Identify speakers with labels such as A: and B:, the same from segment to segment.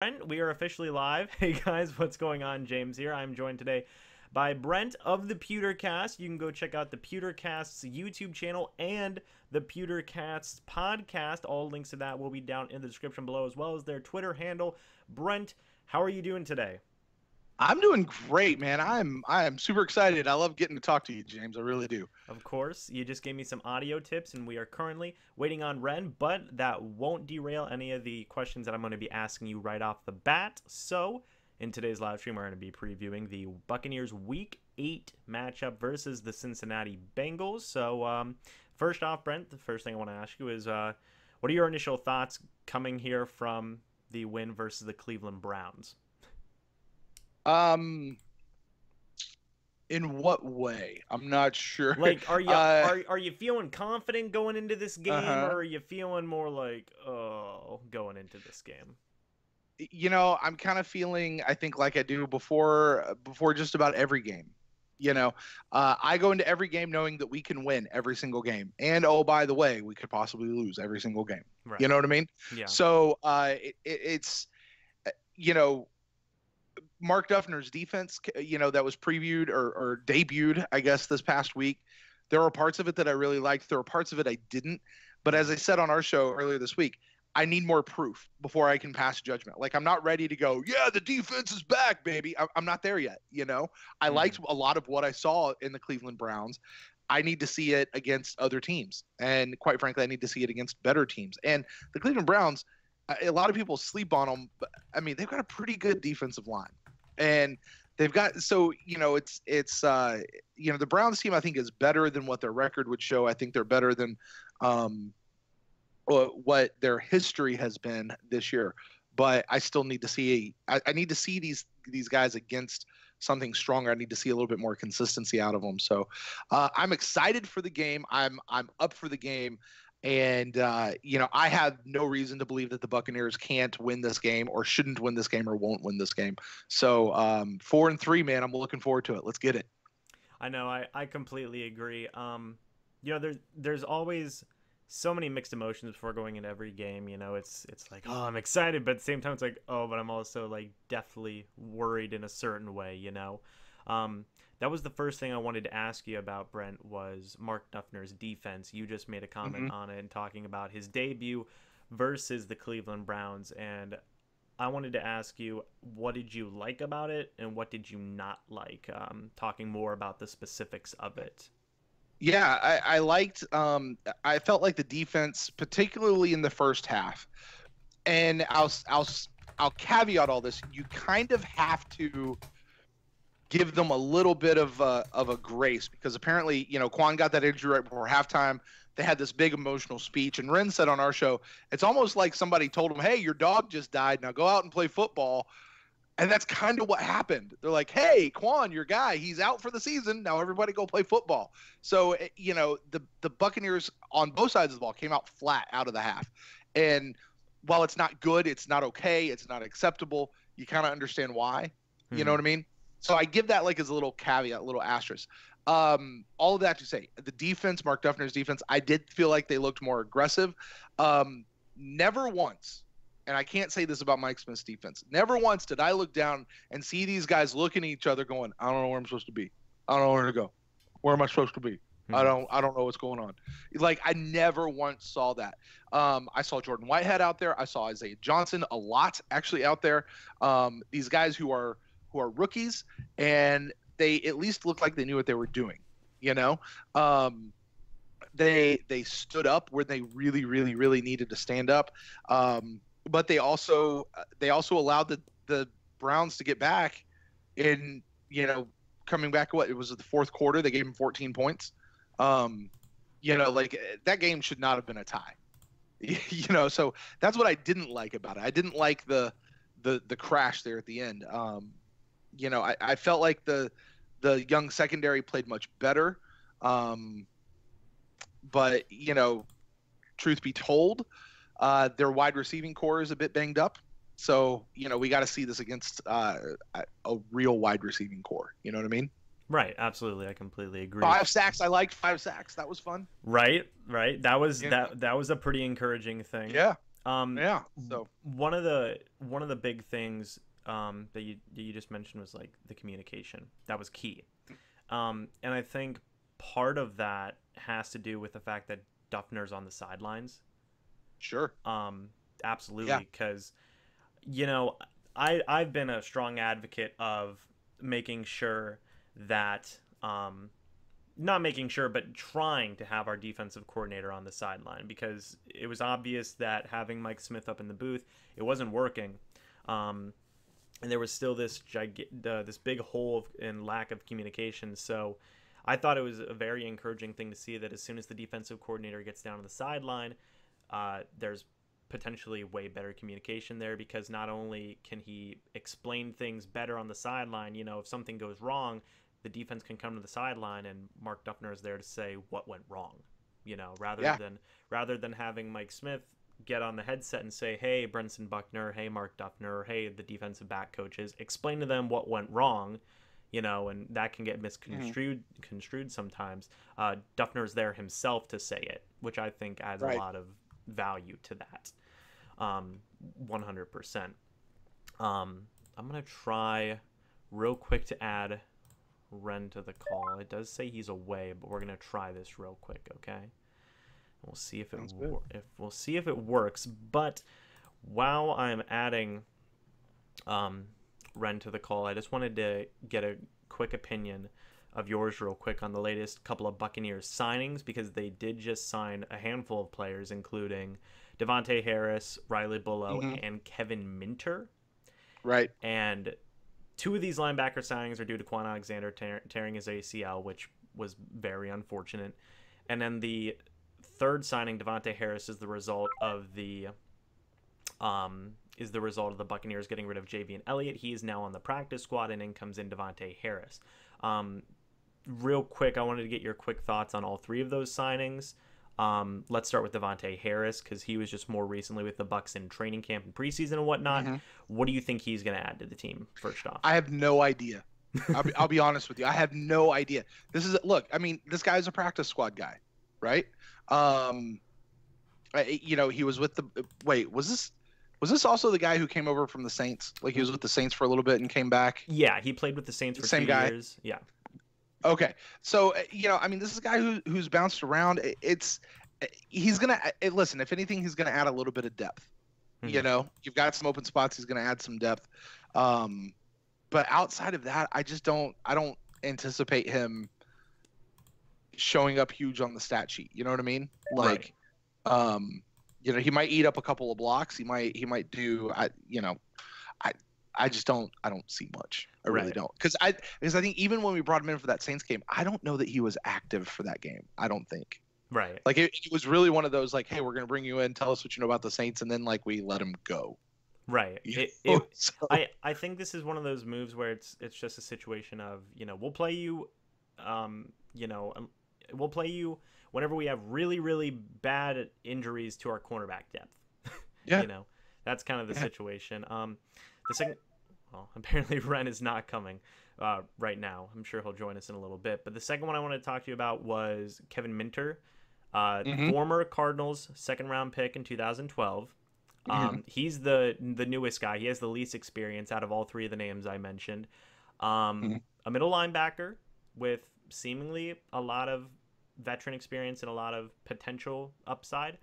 A: Brent, we are officially live. Hey guys, what's going on? James here. I'm joined today by Brent of the PewterCast. You can go check out the PewterCast's YouTube channel and the PewterCast's podcast. All links to that will be down in the description below, as well as their Twitter handle. Brent, how are you doing today?
B: I'm doing great, man. I am super excited. I love getting to talk to you, James. I really do.
A: Of course, you just gave me some audio tips, and we are currently waiting on Ren, but that won't derail any of the questions that I'm going to be asking you right off the bat. So, in today's live stream, we're going to be previewing the Buccaneers Week 8 matchup versus the Cincinnati Bengals. So, first off, Brent, the first thing I want to ask you is, what are your initial thoughts coming here from the win versus the Cleveland Browns?
B: In what way? I'm not sure.
A: Like, are you feeling confident going into this game, or are you feeling more like, oh, going into this game?
B: You know, I'm kind of feeling, I think, like I do before just about every game. You know, I go into every game knowing that we can win every single game, and oh, by the way, we could possibly lose every single game.
A: Right.
B: You know what I mean?
A: Yeah.
B: So, it's, you know, Mark Duffner's defense, you know, that was previewed or debuted, I guess, this past week. There were parts of it that I really liked. There were parts of it I didn't. But as I said on our show earlier this week, I need more proof before I can pass judgment. Like, I'm not ready to go, yeah, the defense is back, baby. I'm not there yet, you know? I liked a lot of what I saw in the Cleveland Browns. I need to see it against other teams. And quite frankly, I need to see it against better teams. And the Cleveland Browns, a lot of people sleep on them, but I mean, they've got a pretty good defensive line. And they've got, so, you know, it's you know, the Browns team, I think, is better than what their record would show. I think they're better than what their history has been this year. But I still need to see, I need to see these guys against something stronger. I need to see a little bit more consistency out of them. So I'm excited for the game. I'm up for the game. And, you know, I have no reason to believe that the Buccaneers can't win this game or shouldn't win this game or won't win this game. So 4-3, man, I'm looking forward to it. Let's get it.
A: I know. I completely agree. You know, there's always so many mixed emotions before going into every game. You know, it's like, oh, I'm excited, but at the same time, it's like, oh, but I'm also like deathly worried in a certain way, you know. That was the first thing I wanted to ask you about, Brent, was Mark Duffner's defense. You just made a comment on it and talking about his debut versus the Cleveland Browns. And I wanted to ask you, what did you like about it and what did you not like? Talking more about the specifics of it.
B: Yeah, I liked, I felt like the defense, particularly in the first half, and I'll caveat all this. You kind of have to give them a little bit of a grace, because apparently, you know, Quan got that injury right before halftime. They had this big emotional speech, and Ren said on our show, it's almost like somebody told him, hey, your dog just died, now go out and play football. And that's kind of what happened. They're like, hey, Quan, your guy, he's out for the season, now everybody go play football. So, you know, the Buccaneers on both sides of the ball came out flat out of the half. And while it's not good, it's not okay, it's not acceptable, you kind of understand why. You know what I mean? So I give that like as a little caveat, a little asterisk. All of that to say, the defense, Mark Duffner's defense, I did feel like they looked more aggressive. Never once, and I can't say this about Mike Smith's defense, never once did I look down and see these guys looking at each other going, I don't know where I'm supposed to be. I don't know where to go. Where am I supposed to be? I don't know what's going on. Like, I never once saw that. I saw Jordan Whitehead out there. I saw Isaiah Johnson a lot actually out there. These guys who are rookies, and they at least looked like they knew what they were doing. You know, they stood up where they really, really, really needed to stand up. But they also allowed the Browns to get back in, you know, coming back. What, it was the fourth quarter, they gave them 14 points. You know, like, that game should not have been a tie. You know, so that's what I didn't like about it. I didn't like the crash there at the end. You know, I felt like the young secondary played much better. But, you know, truth be told, their wide receiving core is a bit banged up. So, you know, we got to see this against a real wide receiving core. You know what I mean?
A: Right, absolutely. I completely agree.
B: 5 sacks. I liked 5 sacks. That was fun.
A: Right. That was that was a pretty encouraging thing.
B: Yeah. Yeah. So
A: One of the big things that you just mentioned was like the communication. That was key. And I think part of that has to do with the fact that Duffner's on the sidelines.
B: sure. Yeah.
A: Absolutely, because you know, I've been a strong advocate of making sure that not making sure, but trying to have our defensive coordinator on the sideline because it was obvious that having Mike Smith up in the booth, it wasn't working. And there was still this this big hole in lack of communication. So I thought it was a very encouraging thing to see that as soon as the defensive coordinator gets down to the sideline, there's potentially way better communication there because not only can he explain things better on the sideline, you know, if something goes wrong, the defense can come to the sideline and Mark Duffner is there to say what went wrong, you know, rather than having Mike Smith get on the headset and say, hey, Brenson Buckner, hey, Mark Duffner, hey, the defensive back coaches, explain to them what went wrong, you know, and that can get construed sometimes. Duffner's there himself to say it, which I think adds a lot of value to that. 100%. I'm going to try real quick to add Ren to the call. It does say he's away, but we're going to try this real quick, okay? We'll see if it works. But while I'm adding Ren to the call, I just wanted to get a quick opinion of yours real quick on the latest couple of Buccaneers signings because they did just sign a handful of players, including Devontae Harris, Riley Bullough, and Kevin Minter.
B: Right.
A: And two of these linebacker signings are due to Quan Alexander tearing his ACL, which was very unfortunate. And then the third signing, Devontae Harris, is the result of the Buccaneers getting rid of Javian Elliott. He is now on the practice squad, and in comes in Devontae Harris. Real quick, I wanted to get your quick thoughts on all three of those signings. Let's start with Devontae Harris because he was just more recently with the Bucs in training camp and preseason and whatnot. What do you think he's going to add to the team? First off,
B: I have no idea. I'll be honest with you. I have no idea. I mean, this guy's a practice squad guy, right? You know, he was with the. Wait, was this also the guy who came over from the Saints? Like he was with the Saints for a little bit and came back.
A: Yeah, he played with the Saints for 2 years. Yeah.
B: Okay, so you know, I mean, this is a guy who's bounced around. He's gonna listen. If anything, he's gonna add a little bit of depth. You know, you've got some open spots. He's gonna add some depth. But outside of that, I don't anticipate him showing up huge on the stat sheet. You know what I mean? Like, you know, he might eat up a couple of blocks. He might do. I just don't see much. I really don't. Because I think even when we brought him in for that Saints game, I don't know that he was active for that game. I don't think.
A: Right.
B: Like it was really one of those like, hey, we're gonna bring you in, tell us what you know about the Saints, and then like we let him go.
A: Right. I think this is one of those moves where it's just a situation of, you know, we'll play you, we'll play you whenever we have really, really bad injuries to our cornerback depth.
B: Yeah.
A: You know, that's kind of the situation. The second, well, apparently Ren is not coming right now. I'm sure he'll join us in a little bit. But the second one I wanted to talk to you about was Kevin Minter, former Cardinals second-round pick in 2012. He's the newest guy. He has the least experience out of all three of the names I mentioned. A middle linebacker with seemingly a lot of veteran experience and a lot of potential upside.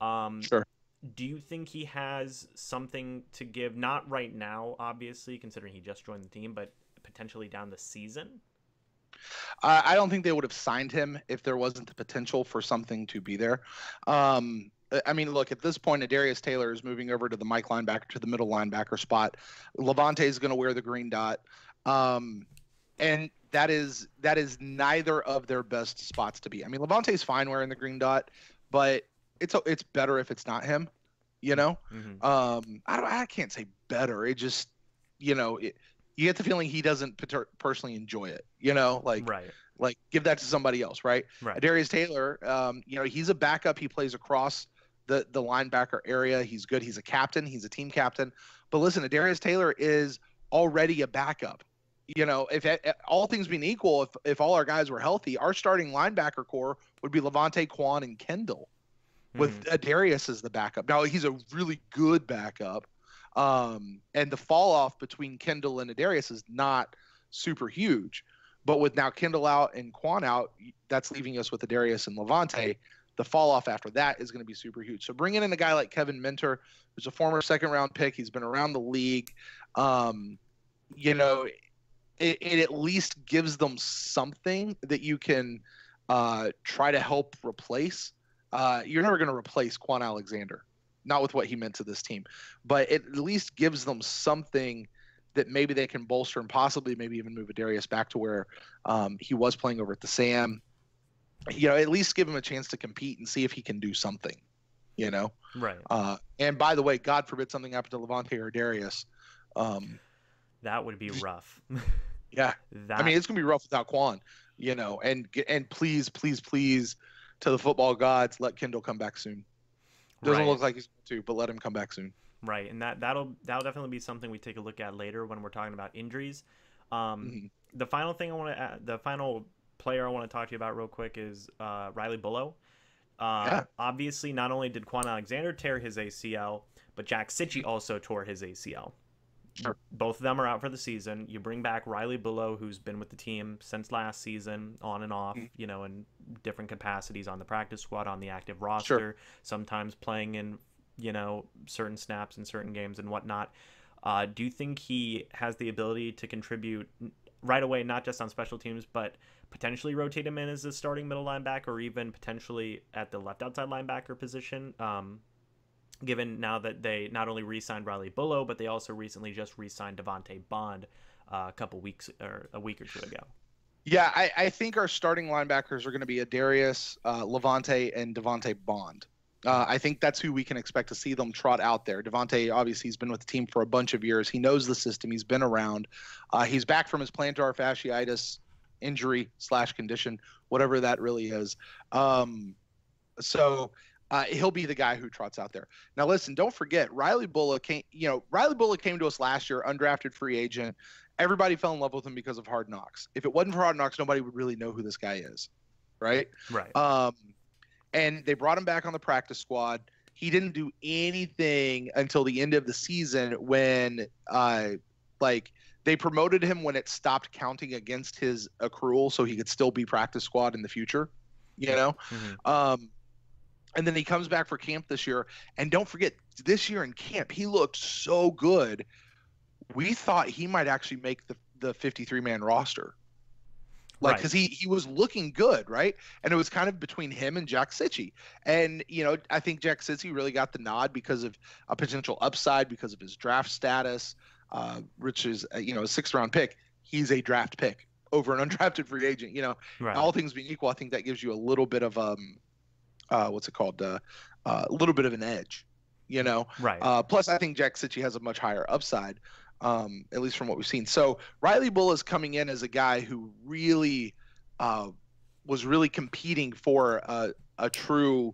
B: Sure.
A: Do you think he has something to give? Not right now, obviously, considering he just joined the team, but potentially down the season?
B: I don't think they would have signed him if there wasn't the potential for something to be there. I mean, look, at this point, Adarius Taylor is moving over to the Mike linebacker, to the middle linebacker spot. Levante is going to wear the green dot. And that is neither of their best spots to be. I mean, Levante's fine wearing the green dot, but it's better if it's not him, you know? I can't say better. It just, you know, you get the feeling he doesn't personally enjoy it, you know? Like give that to somebody else, right? Darius Taylor, you know, he's a backup. He plays across the linebacker area. He's good. He's a captain. He's a team captain. But listen, Darius Taylor is already a backup. You know, if all things being equal, if all our guys were healthy, our starting linebacker core would be Levante, Quan, and Kendall. with Adarius as the backup. Now he's a really good backup, and the fall off between Kendall and Adarius is not super huge. But with now Kendall out and Quan out, that's leaving us with Adarius and Levante. The fall off after that is going to be super huge. So bringing in a guy like Kevin Minter, who's a former second-round pick, he's been around the league. You know, it at least gives them something that you can try to help replace. You're never going to replace Quan Alexander, not with what he meant to this team, but it at least gives them something that maybe they can bolster and possibly maybe even move Adarius back to where he was playing over at the Sam. You know, at least give him a chance to compete and see if he can do something, you know?
A: Right.
B: And by the way, God forbid something happened to Levante or Darius.
A: That would be rough.
B: Yeah. I mean, it's going to be rough without Quan, you know, and please, please, please, to the football gods, let Kendall come back soon. Doesn't look like he's going to, but let him come back soon.
A: Right. And that'll definitely be something we take a look at later when we're talking about injuries. The final thing the final player I want to talk to you about real quick is Riley Bullough. Obviously, not only did Quan Alexander tear his ACL, but Jack Sitchy also tore his ACL.
B: Sure.
A: Both of them are out for the season. You bring back Riley Bullough, who's been with the team since last season, on and off, you know, in different capacities on the practice squad, on the active roster, sometimes playing in, you know, certain snaps in certain games and whatnot. Do you think he has the ability to contribute right away, not just on special teams, but potentially rotate him in as a starting middle linebacker or even potentially at the left outside linebacker position? Given now that they not only re-signed Riley Bullough, but they also recently just re-signed Devontae Bond a week or two ago.
B: Yeah, I think our starting linebackers are going to be Adarius, Levante, and Devontae Bond. I think that's who we can expect to see them trot out there. Devontae, obviously, he's been with the team for a bunch of years. He knows the system. He's been around. He's back from his plantar fasciitis injury / condition, whatever that really is. He'll be the guy who trots out there. Now, listen, don't forget, Riley Bullough came to us last year, undrafted free agent. Everybody fell in love with him because of Hard Knocks. If it wasn't for Hard Knocks, nobody would really know who this guy is, right?
A: Right.
B: And they brought him back on the practice squad. He didn't do anything until the end of the season when, they promoted him when it stopped counting against his accrual so he could still be practice squad in the future, you know? And then he comes back for camp this year. And don't forget, this year in camp, he looked so good. We thought he might actually make the 53-man roster. Because he was looking good, right? And it was kind of between him and Jack Sitchy. And, you know, I think Jack Sitchy really got the nod because of a potential upside, because of his draft status, which is, you know, a 6th-round pick. He's a draft pick over an undrafted free agent. You know, all things being equal, I think that gives you a little bit of a little bit of an edge, you know?
A: Right.
B: Plus, I think Jack Sitchy has a much higher upside, at least from what we've seen. So Riley Bullough is coming in as a guy who really was really competing for a true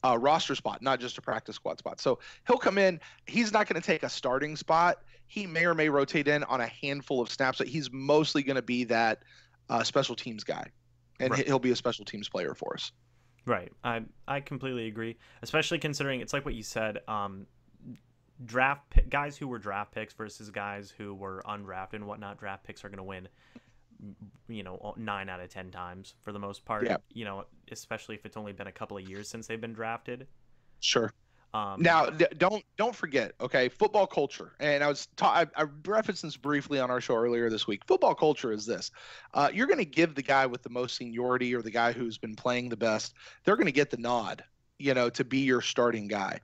B: roster spot, not just a practice squad spot. So he'll come in. He's not going to take a starting spot. He may or may rotate in on a handful of snaps, but he's mostly going to be that special teams guy, and he'll be a special teams player for us.
A: Right. I completely agree, especially considering it's like what you said, guys who were draft picks versus guys who were undrafted and whatnot. Draft picks are going to win, you know, 9 out of 10 times for the most part, you know, especially if it's only been a couple of years since they've been drafted.
B: Sure. Now, don't forget, okay, football culture. And I referenced this briefly on our show earlier this week. Football culture is this. You're going to give the guy with the most seniority or the guy who's been playing the best, they're going to get the nod, you know, to be your starting guy.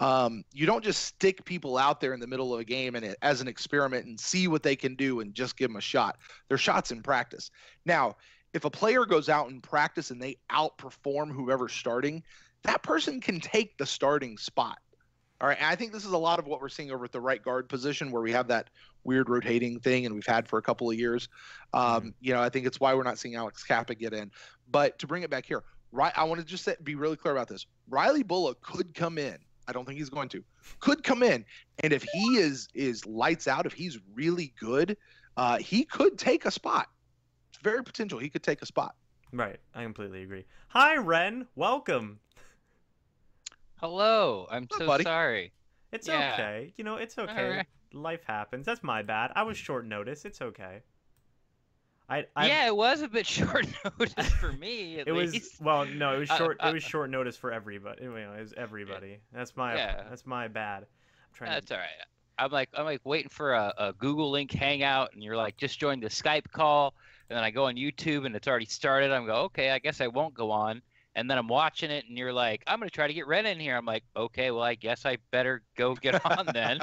B: You don't just stick people out there in the middle of a game and as an experiment and see what they can do and just give them a shot. They're shots in practice. Now, if a player goes out in practice and they outperform whoever's starting, that person can take the starting spot. All right. And I think this is a lot of what we're seeing over at the right guard position, where we have that weird rotating thing, and we've had for a couple of years. You know, I think it's why we're not seeing Alex Kappa get in. But to bring it back here, I want to just be really clear about this. Riley Bullough could come in. I don't think he's going to. Could come in, and if he is lights out, if he's really good, he could take a spot. It's very potential. He could take a spot.
A: Right. I completely agree. Hi, Ren. Welcome.
C: Hello. I'm
B: What up,
C: so
B: buddy?
C: sorry.
A: It's
C: Yeah.
A: okay. It's
C: All
A: okay.
C: right.
A: Life happens. That's my bad. I was short notice. It's okay. I've
C: Yeah, it was a bit short notice for me, at
A: it was
C: least.
A: well, no, it was
C: Uh,
A: short. It
C: uh,
A: was short notice for everybody. Anyway, it was
C: yeah,
A: everybody.
C: yeah,
A: That's my bad. I'm trying to.
C: that's all right. I'm like waiting for a Google Link hangout, and you're like, just join the Skype call, and then I go on YouTube, and it's already started. I'm go, okay, I guess I won't go on. And then I'm watching it, and you're like, I'm gonna try to get Ren in here. I'm like, okay, well, I guess I better go get on then.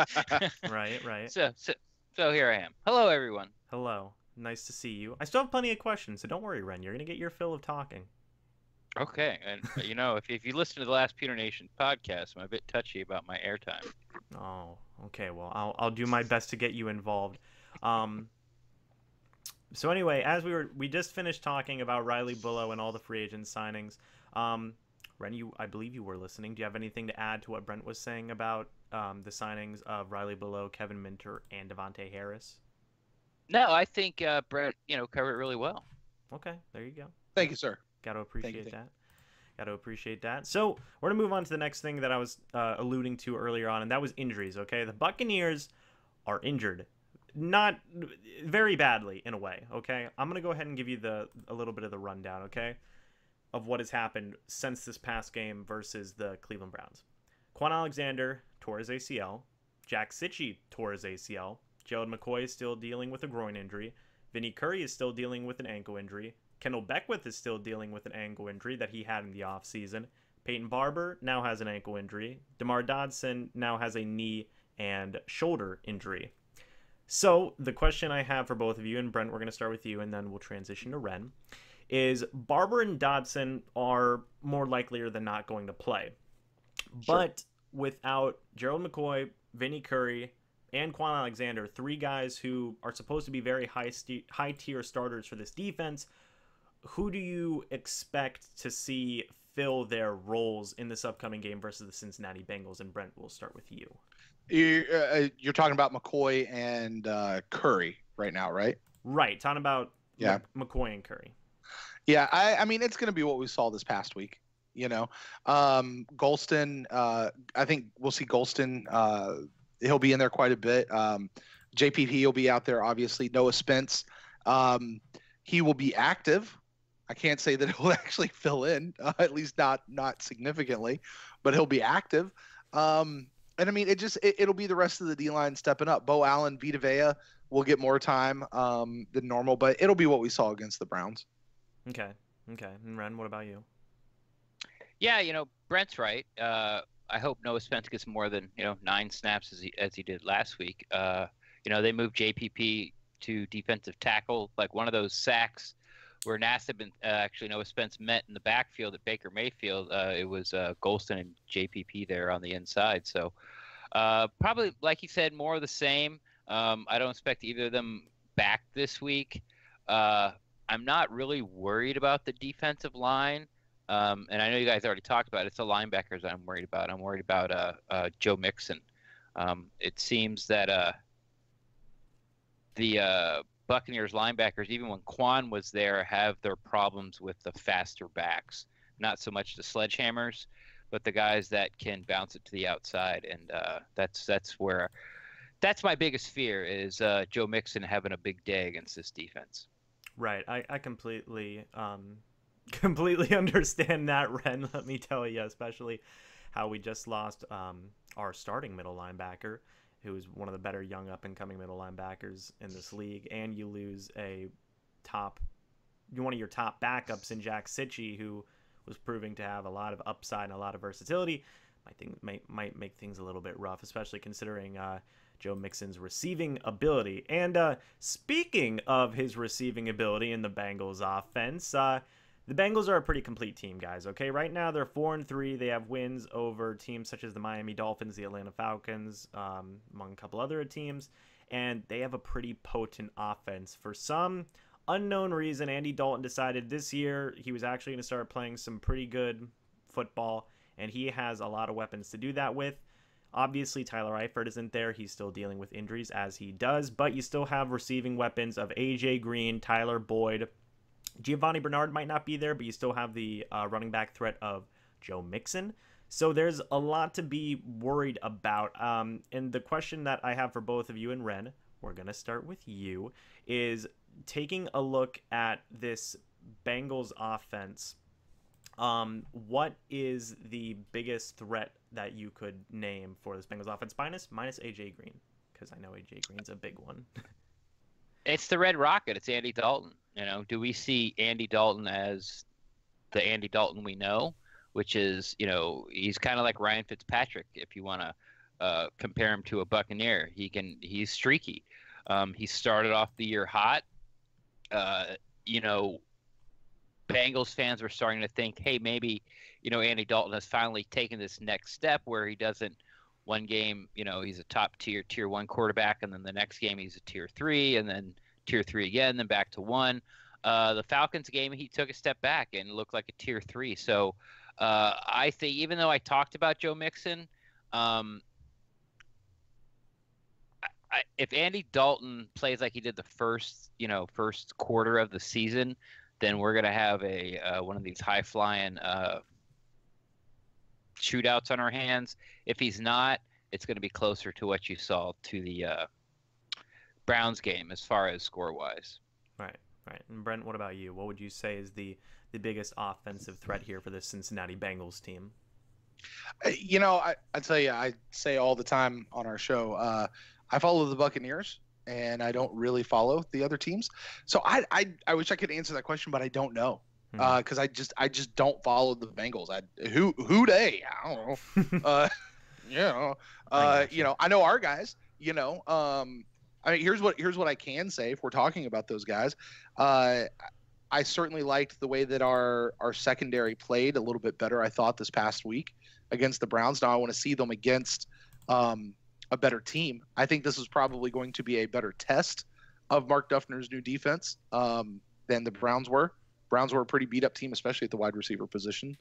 A: Right, right.
C: So, so, so here I am. Hello, everyone.
A: Hello. Nice to see you. I still have plenty of questions, so don't worry, Ren. You're gonna get your fill of talking.
C: Okay, and if you listen to the last Pewter Nation podcast, I'm a bit touchy about my airtime.
A: Oh, okay. Well, I'll do my best to get you involved. Um, so anyway, as we just finished talking about Riley Bullough and all the free agent signings. Ren, I believe you were listening. Do you have anything to add to what Brent was saying about the signings of Riley Bullough, Kevin Minter, and Devontae Harris?
C: No, I think Brett, covered it really well.
A: Okay, there you go.
B: Thank you, sir.
A: Got to
B: Thank you.
A: appreciate that. Got to appreciate that. So we're gonna move on to the next thing that I was alluding to earlier on, and that was injuries. Okay, the Buccaneers are injured, not very badly in a way. Okay, I'm gonna go ahead and give you a little bit of the rundown. Okay, of what has happened since this past game versus the Cleveland Browns. Quan Alexander tore his ACL. Jack Sitchie tore his ACL. Gerald McCoy is still dealing with a groin injury. Vinny Curry is still dealing with an ankle injury. Kendall Beckwith is still dealing with an ankle injury that he had in the offseason. Peyton Barber now has an ankle injury. DeMar Dodson now has a knee and shoulder injury. So the question I have for both of you, and Brent, we're going to start with you, and then we'll transition to Ren, is Barber and Dodson are more likelier than not going to play.
B: Sure.
A: But without Gerald McCoy, Vinny Curry, and Quan Alexander, three guys who are supposed to be very high tier starters for this defense, who do you expect to see fill their roles in this upcoming game versus the Cincinnati Bengals? And Brent, we'll start with you.
B: You're talking about McCoy and Curry right now, right?
A: Right, talking about
B: Yeah.
A: McCoy and Curry.
B: Yeah, I mean, it's going to be what we saw this past week. Golston, I think we'll see Golston. He'll be in there quite a bit. JPP will be out there, obviously. Noah Spence. He will be active. I can't say that he'll actually fill in, at least not significantly, but he'll be active. And I mean, it'll be the rest of the D-line stepping up. Bo Allen, Vita Vea will get more time than normal, but it'll be what we saw against the Browns.
A: Okay. And Ren, what about you?
C: Yeah, Brent's right. I hope Noah Spence gets more than 9 snaps as he did last week. They moved JPP to defensive tackle, like one of those sacks where Nassib and actually Noah Spence met in the backfield at Baker Mayfield. It was Golston and JPP there on the inside. So probably, like you said, more of the same. I don't expect either of them back this week. I'm not really worried about the defensive line. And I know you guys already talked about it. It's the linebackers I'm worried about. I'm worried about Joe Mixon. It seems that the Buccaneers linebackers, even when Quan was there, have their problems with the faster backs. Not so much the sledgehammers, but the guys that can bounce it to the outside. And that's my biggest fear is Joe Mixon having a big day against this defense.
A: Right. I completely understand that, Ren. Let me tell you, especially how we just lost our starting middle linebacker, who is one of the better young up-and-coming middle linebackers in this league, and you lose one of your top backups in Jack Sitchie, who was proving to have a lot of upside and a lot of versatility. I think might make things a little bit rough, especially considering Joe Mixon's receiving ability. And speaking of his receiving ability in the Bengals offense, the Bengals are a pretty complete team, guys. Okay, right now they're 4-3. They have wins over teams such as the Miami Dolphins, the Atlanta Falcons, among a couple other teams, and they have a pretty potent offense. For some unknown reason, Andy Dalton decided this year he was actually going to start playing some pretty good football, and he has a lot of weapons to do that with. Obviously, Tyler Eifert isn't there. He's still dealing with injuries, as he does, but you still have receiving weapons of A.J. Green, Tyler Boyd. Giovanni Bernard might not be there, but you still have the running back threat of Joe Mixon. So there's a lot to be worried about. And the question that I have for both of you and Ren, we're going to start with you, is taking a look at this Bengals offense. What is the biggest threat that you could name for this Bengals offense minus AJ Green? Because I know AJ Green's a big one.
C: It's the Red Rocket. It's Andy Dalton. Do we see Andy Dalton as the Andy Dalton we know, which is, he's kind of like Ryan Fitzpatrick. If you want to compare him to a Buccaneer, he's streaky. He started off the year hot. Bengals fans were starting to think, hey, maybe, Andy Dalton has finally taken this next step where he doesn't one game, he's a top tier 1 quarterback, and then the next game he's a tier 3, and then tier 3 again, then back to 1. The Falcons game, he took a step back and looked like a tier 3. So I think, even though I talked about Joe Mixon, if Andy Dalton plays like he did the first quarter of the season, then we're gonna have one of these high flying shootouts on our hands. If he's not, it's gonna be closer to what you saw to the Browns game as far as score wise.
A: Right. And Brent, what about you? What would you say is the biggest offensive threat here for this Cincinnati Bengals team?
B: I tell you, I say all the time on our show, I follow the Buccaneers, and I don't really follow the other teams. So I wish I could answer that question, but I don't know, because I just don't follow the Bengals. Who they? I don't know. I know our guys. Here's what I can say if we're talking about those guys. I certainly liked the way that our secondary played a little bit better, I thought, this past week against the Browns. Now I want to see them against a better team. I think this is probably going to be a better test of Mark Duffner's new defense than the Browns were. Browns were a pretty beat up team, especially at the wide receiver position,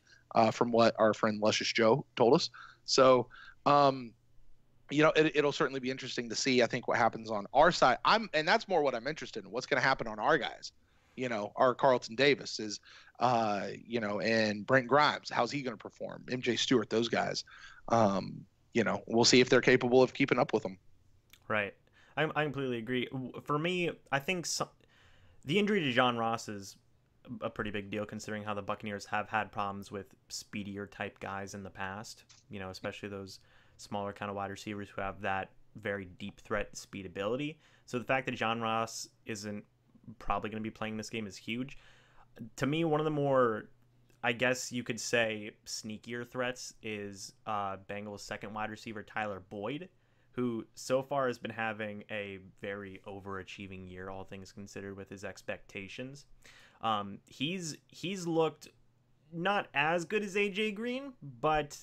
B: from what our friend Luscious Joe told us. So, it'll certainly be interesting to see, I think, what happens on our side. And that's more what I'm interested in. What's going to happen on our guys? Our Carlton Davis is, and Brent Grimes. How's he going to perform? MJ Stewart, those guys. We'll see if they're capable of keeping up with them.
A: Right. I completely agree. For me, I think the injury to John Ross is a pretty big deal, considering how the Buccaneers have had problems with speedier type guys in the past, especially those smaller kind of wide receivers who have that very deep threat speed ability. So the fact that John Ross isn't probably going to be playing this game is huge. To me, one of the more, I guess you could say, sneakier threats is Bengals' second wide receiver, Tyler Boyd, who so far has been having a very overachieving year, all things considered, with his expectations. He's looked not as good as AJ Green, but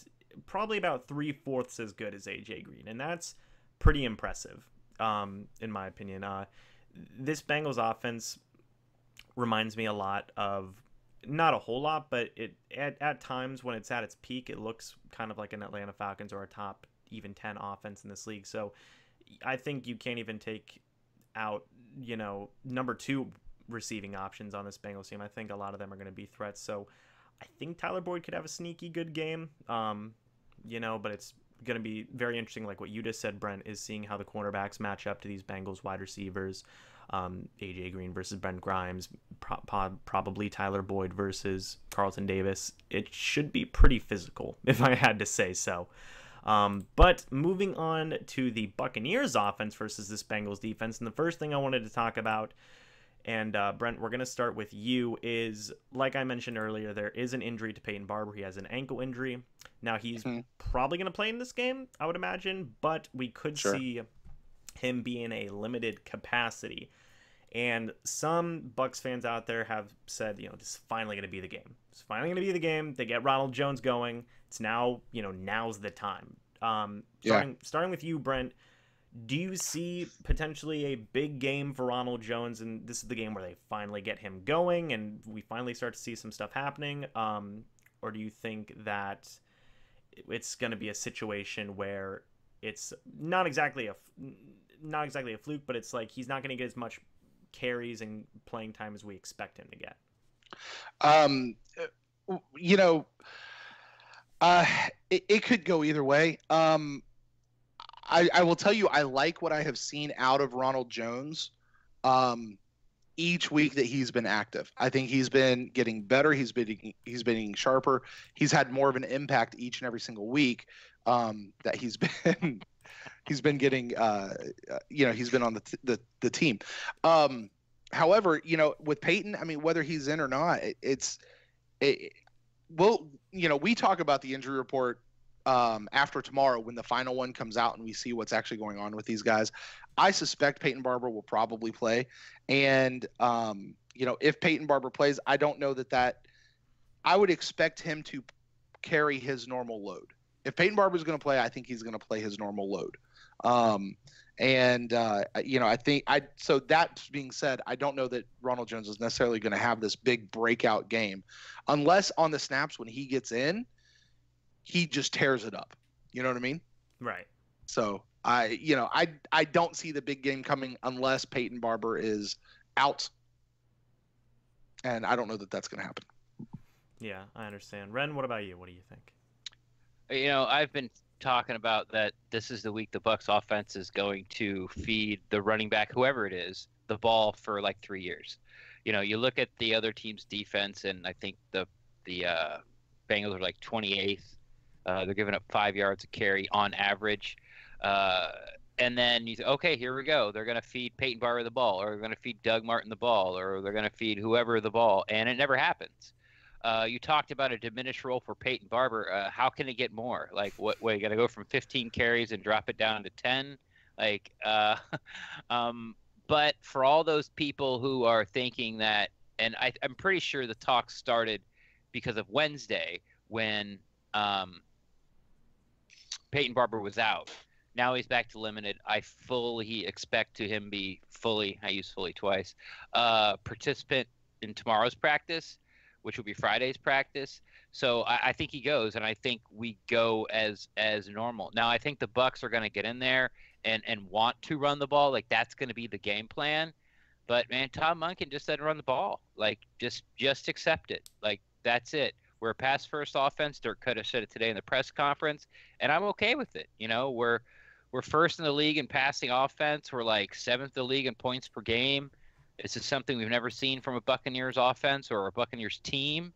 A: probably about 3/4 as good as AJ Green, and that's pretty impressive, in my opinion. This Bengals offense reminds me a lot of, not a whole lot, but at times when it's at its peak, it looks kind of like an Atlanta Falcons or a top even 10 offense in this league. So I think you can't even take out, number 2 receiving options on this Bengals team. I think a lot of them are going to be threats. So I think Tyler Boyd could have a sneaky good game, but it's going to be very interesting, like what you just said, Brent, is seeing how the cornerbacks match up to these Bengals wide receivers. AJ Green versus Brent Grimes, probably Tyler Boyd versus Carlton Davis. It should be pretty physical, if I had to say so. But moving on to the Buccaneers offense versus this Bengals defense, and the first thing I wanted to talk about, and Brent, we're going to start with you, is, like I mentioned earlier, there is an injury to Peyton Barber. He has an ankle injury. Now, he's probably going to play in this game, I would imagine, but we could see him be in a limited capacity. And some Bucs fans out there have said, this is finally going to be the game. It's finally going to be the game. They get Ronald Jones going. It's now, now's the time. Starting with you, Brent, do you see potentially a big game for Ronald Jones, and this is the game where they finally get him going and we finally start to see some stuff happening? Or do you think that it's going to be a situation where it's not exactly a fluke, but it's like he's not going to get as much carries and playing time as we expect him to get?
B: Uh, it could go either way. I will tell you, I like what I have seen out of Ronald Jones. Each week that he's been active, I think he's been getting better. He's been getting sharper. He's had more of an impact each and every single week. That he's been he's been getting. He's been on the team. However, with Peyton, I mean, whether he's in or not, we talk about the injury report after tomorrow when the final one comes out and we see what's actually going on with these guys. I suspect Peyton Barber will probably play. And, if Peyton Barber plays, I don't know that I would expect him to carry his normal load. If Peyton Barber is going to play, I think he's going to play his normal load. So that being said, I don't know that Ronald Jones is necessarily going to have this big breakout game unless on the snaps when he gets in, he just tears it up. You know what I mean?
A: Right.
B: So I don't see the big game coming unless Peyton Barber is out. And I don't know that that's going to happen.
A: Yeah, I understand. Ren, what about you? What do you think?
C: I've been talking about that this is the week the Bucs offense is going to feed the running back, whoever it is, the ball for like 3 years. You look at the other team's defense, and I think the Bengals are like 28th. They're giving up 5 yards a carry on average. And then you say, okay, here we go. They're going to feed Peyton Barber the ball, or they're going to feed Doug Martin the ball, or they're going to feed whoever the ball, and it never happens. You talked about a diminished role for Peyton Barber. How can it get more? Like, what you got to go from 15 carries and drop it down to 10? Like, but for all those people who are thinking that, and I'm pretty sure the talk started because of Wednesday when Peyton Barber was out. Now he's back to limited. I fully expect to him be fully, I used fully twice, participant in tomorrow's practice, which will be Friday's practice. So I think he goes, and I think we go as normal. Now I think the Bucs are going to get in there and want to run the ball. Like, that's going to be the game plan. But man, Tom Munkin just said run the ball. Like, just accept it. Like, that's it. We're a pass first offense. Dirk could have said it today in the press conference, and I'm okay with it. We're first in the league in passing offense. We're like 7th in the league in points per game. This is something we've never seen from a Buccaneers offense or a Buccaneers team.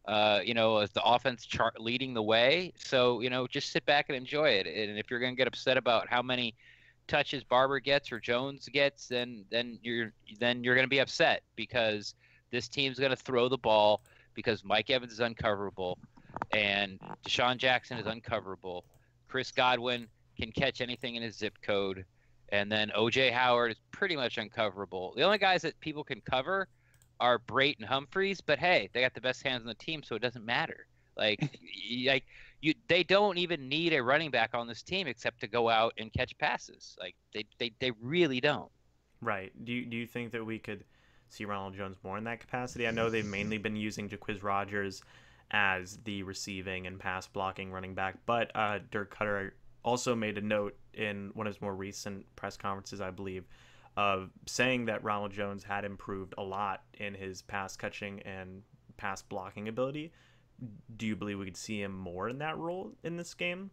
C: As the offense leading the way. So, just sit back and enjoy it. And if you're going to get upset about how many touches Barber gets or Jones gets, then you're going to be upset because this team's going to throw the ball because Mike Evans is uncoverable and Deshaun Jackson is uncoverable. Chris Godwin can catch anything in his zip code. And then O.J. Howard is pretty much uncoverable. The only guys that people can cover are Brate and Humphreys, but hey, they got the best hands on the team, so it doesn't matter. They don't even need a running back on this team except to go out and catch passes. Like, they really don't.
A: Right. Do you think that we could see Ronald Jones more in that capacity? I know they've mainly been using Jacquizz Rodgers as the receiving and pass blocking running back, but Dirk Cutter also made a note in one of his more recent press conferences, I believe, of saying that Ronald Jones had improved a lot in his pass catching and pass blocking ability. Do you believe we could see him more in that role in this game?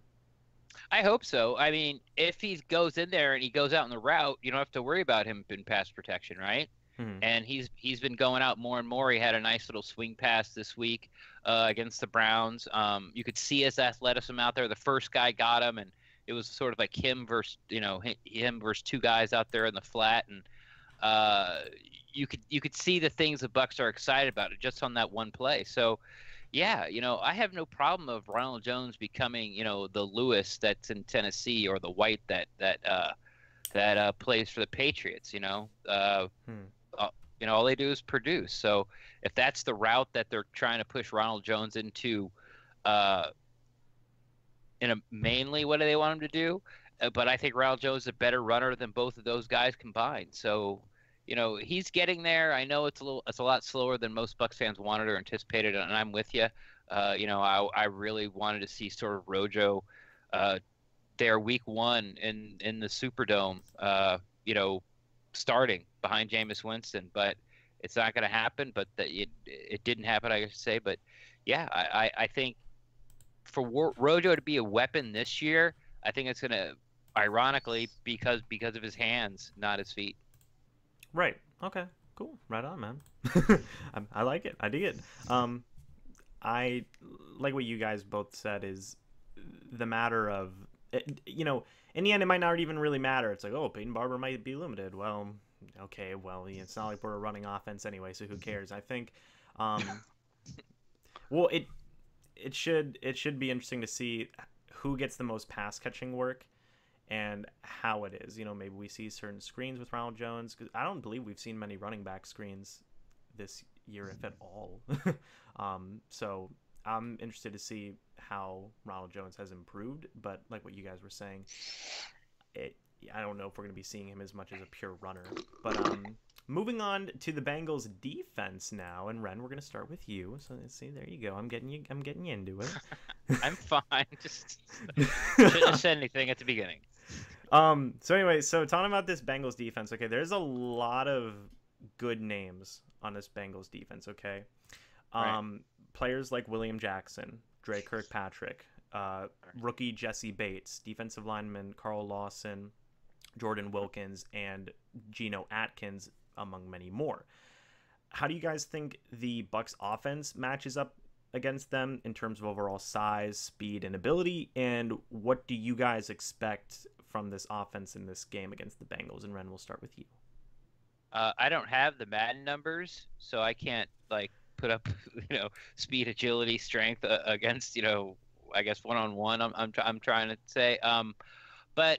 C: I hope so. I mean, if he goes in there and he goes out in the route, you don't have to worry about him in pass protection, right? Mm-hmm. And he's been going out more and more. He had a nice little swing pass this week against the Browns. You could see his athleticism out there. The first guy got him, and it was sort of like him versus two guys out there in the flat, and you could see the things the Bucs are excited about it just on that one play. So, yeah, I have no problem of Ronald Jones becoming the Lewis that's in Tennessee or the White that plays for the Patriots. All they do is produce. So if that's the route that they're trying to push Ronald Jones into. Mainly what do they want him to do? But I think Ronald Jones is a better runner than both of those guys combined. So, he's getting there. I know it's a lot slower than most Bucs fans wanted or anticipated, and I'm with you. I really wanted to see sort of Rojo there week 1 in the Superdome, starting behind Jameis Winston, but it's not going to happen. But it didn't happen, I should say. But yeah, I think Rojo to be a weapon this year, I think it's gonna, ironically, because of his hands, not his feet.
A: Right. Okay. Cool. Right on, man. I like it. I dig it. I like what you guys both said is the matter of, you know, in the end, it might not even really matter. It's like, oh, Peyton Barber might be limited. Well, okay, well, it's not like we're a running offense anyway, so who cares? I think, well, it should be interesting to see who gets the most pass catching work and how it is. You know, maybe we see certain screens with Ronald Jones, because I don't believe we've seen many running back screens this year, if at all. So I'm interested to see how Ronald Jones has improved, but like what you guys were saying, I don't know if we're going to be seeing him as much as a pure runner. But moving on to the Bengals defense now, and Ren, we're going to start with you. So let's see, there you go. I'm getting you into it.
C: I'm fine. Just shouldn't have said anything at the beginning.
A: So anyway, so talking about this Bengals defense, okay, there's a lot of good names on this Bengals defense, okay?
C: Right.
A: Players like William Jackson, Dre Kirkpatrick, rookie Jesse Bates, defensive lineman Carl Lawson, Jordan Wilkins, and Geno Atkins, among many more. How do you guys think the Bucs offense matches up against them in terms of overall size, speed, and ability? And what do you guys expect from this offense in this game against the Bengals? And Ren, we'll start with you.
C: I don't have the Madden numbers, so I can't put up speed, agility, strength against I guess one-on-one. I'm trying to say, but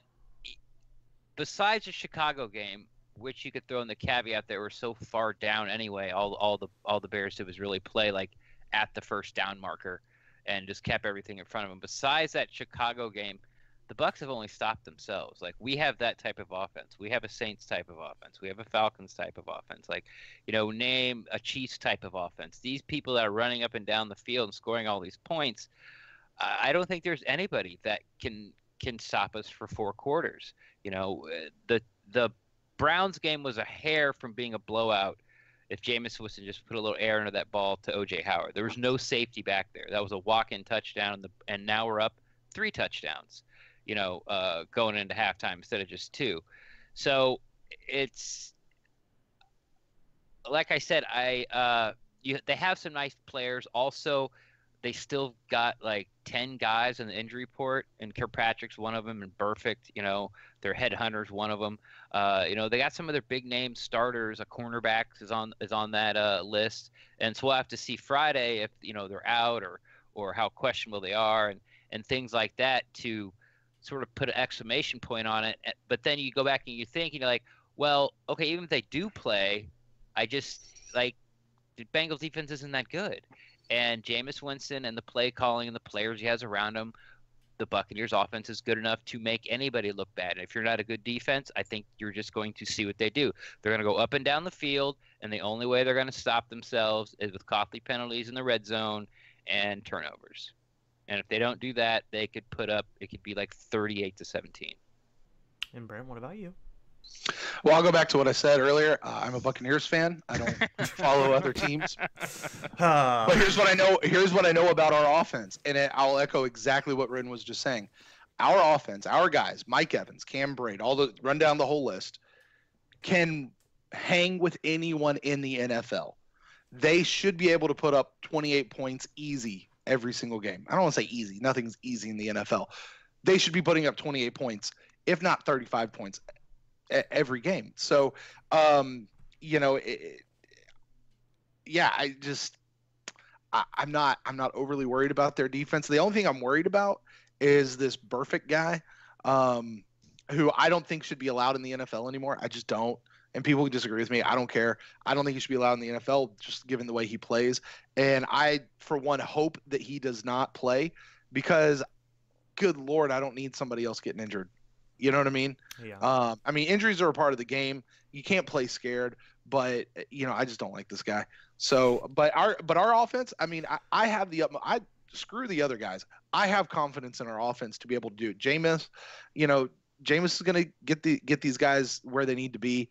C: besides the Chicago game, which you could throw in the caveat that we're so far down anyway, all the Bears did was really play at the first down marker and just kept everything in front of them. Besides that Chicago game, the Bucs have only stopped themselves. We have that type of offense. We have a Saints type of offense. We have a Falcons type of offense. Name a Chiefs type of offense. These people that are running up and down the field and scoring all these points, I don't think there's anybody that can stop us for 4 quarters. The Browns game was a hair from being a blowout if Jameis Winston just put a little air into that ball to O.J. Howard. There was no safety back there. That was a walk-in touchdown, and now we're up 3 touchdowns, going into halftime instead of just 2. So it's like I said, they have some nice players. Also, they still got 10 guys in the injury report, and Kirkpatrick's one of them, and Perfect, their headhunters, one of them. They got some of their big name starters. A cornerback is on that list, and so we'll have to see Friday if they're out or how questionable they are and things like that to sort of put an exclamation point on it. But then you go back and you think, well, okay, even if they do play, the Bengals defense isn't that good. And Jameis Winston and the play calling and the players he has around him, the Buccaneers offense is good enough to make anybody look bad. And if you're not a good defense, I think you're just going to see what they do. They're going to go up and down the field, and the only way they're going to stop themselves is with costly penalties in the red zone and turnovers. And if they don't do that, it could be 38-17.
A: And Brent, what about you?
B: Well, I'll go back to what I said earlier. I'm a Buccaneers fan. I don't follow other teams. But here's what I know. Here's what I know about our offense, and I'll echo exactly what Rin was just saying. Our offense, our guys, Mike Evans, Cam Braid, run down the whole list, can hang with anyone in the NFL. They should be able to put up 28 points easy every single game. I don't want to say easy. Nothing's easy in the NFL. They should be putting up 28 points, if not 35 points every game. So, I'm not overly worried about their defense. The only thing I'm worried about is this Perfect guy, who I don't think should be allowed in the NFL anymore. I just don't. And people who disagree with me, I don't care. I don't think he should be allowed in the NFL, just given the way he plays. And I, for one, hope that he does not play, because, good Lord, I don't need somebody else getting injured. You know what I mean?
A: Yeah.
B: Injuries are a part of the game. You can't play scared, but I just don't like this guy. So, but our offense. I have I screw the other guys. I have confidence in our offense to be able to do it. Jameis is going to get these guys where they need to be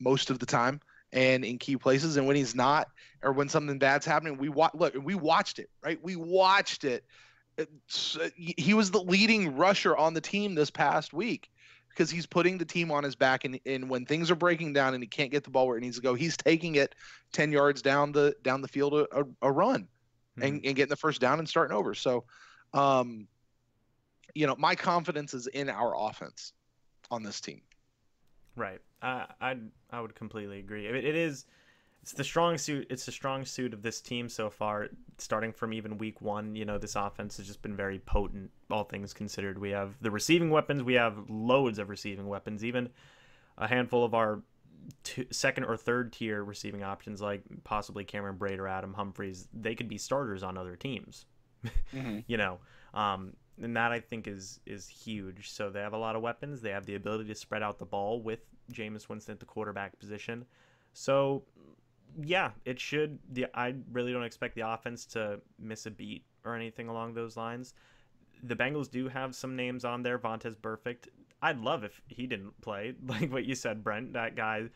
B: most of the time, and in key places. And when he's not, or when something bad's happening, we watched it, right? We watched it. He was the leading rusher on the team this past week because he's putting the team on his back. And when things are breaking down and he can't get the ball where it needs to go, he's taking it 10 yards down the field, a run, and getting the first down and starting over. So, my confidence is in our offense on this team.
A: Right. I would completely agree. It's the strong suit. It's the strong suit of this team so far, starting from even week 1. This offense has just been very potent, all things considered. We have the receiving weapons. We have loads of receiving weapons. Even a handful of our second or third tier receiving options, like possibly Cameron Braid or Adam Humphries, they could be starters on other teams. And that I think is huge. So they have a lot of weapons. They have the ability to spread out the ball with Jameis Winston at the quarterback position. So yeah, it should. I really don't expect the offense to miss a beat or anything along those lines. The Bengals do have some names on there. Vontaze Burfict. I'd love if he didn't play. Like what you said, Brent. That guy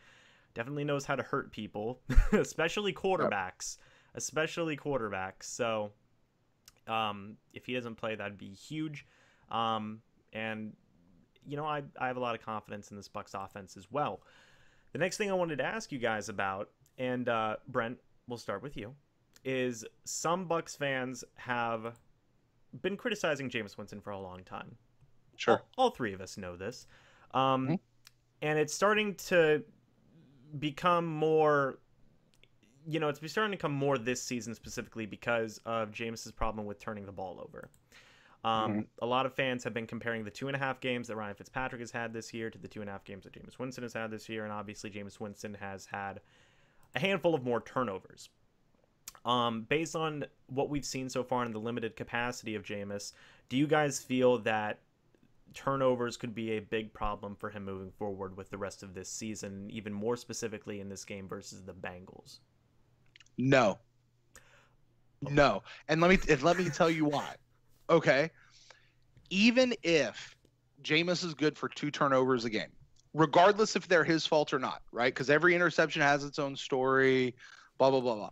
A: definitely knows how to hurt people, especially quarterbacks. So if he doesn't play, that'd be huge. And I have a lot of confidence in this Bucs offense as well. The next thing I wanted to ask you guys about, and Brent, we'll start with you, is some Bucs fans have been criticizing Jameis Winston for a long time.
B: Sure.
A: All three of us know this. And it's starting to become more, it's starting to come more this season specifically because of Jameis's problem with turning the ball over. A lot of fans have been comparing the 2.5 games that Ryan Fitzpatrick has had this year to the 2.5 games that Jameis Winston has had this year. And obviously Jameis Winston has had a handful of more turnovers. Based on what we've seen so far in the limited capacity of Jameis, do you guys feel that turnovers could be a big problem for him moving forward with the rest of this season, even more specifically in this game versus the Bengals?
B: No. And let me tell you why. Okay. Even if Jameis is good for 2 turnovers a game, regardless if they're his fault or not, right? Because every interception has its own story, blah, blah, blah, blah.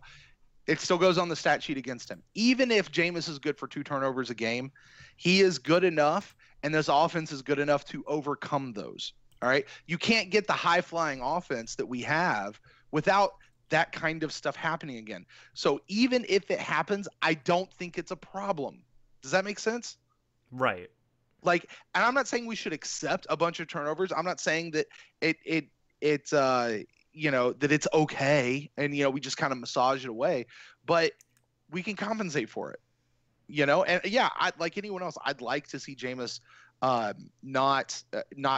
B: It still goes on the stat sheet against him. Even if Jameis is good for 2 turnovers a game, he is good enough, and this offense is good enough to overcome those. All right? You can't get the high-flying offense that we have without that kind of stuff happening again. So even if it happens, I don't think it's a problem. Does that make sense?
A: Right.
B: And I'm not saying we should accept a bunch of turnovers. I'm not saying that it's that it's okay and we just kind of massage it away, but we can compensate for it. And yeah, like anyone else, I'd like to see Jameis not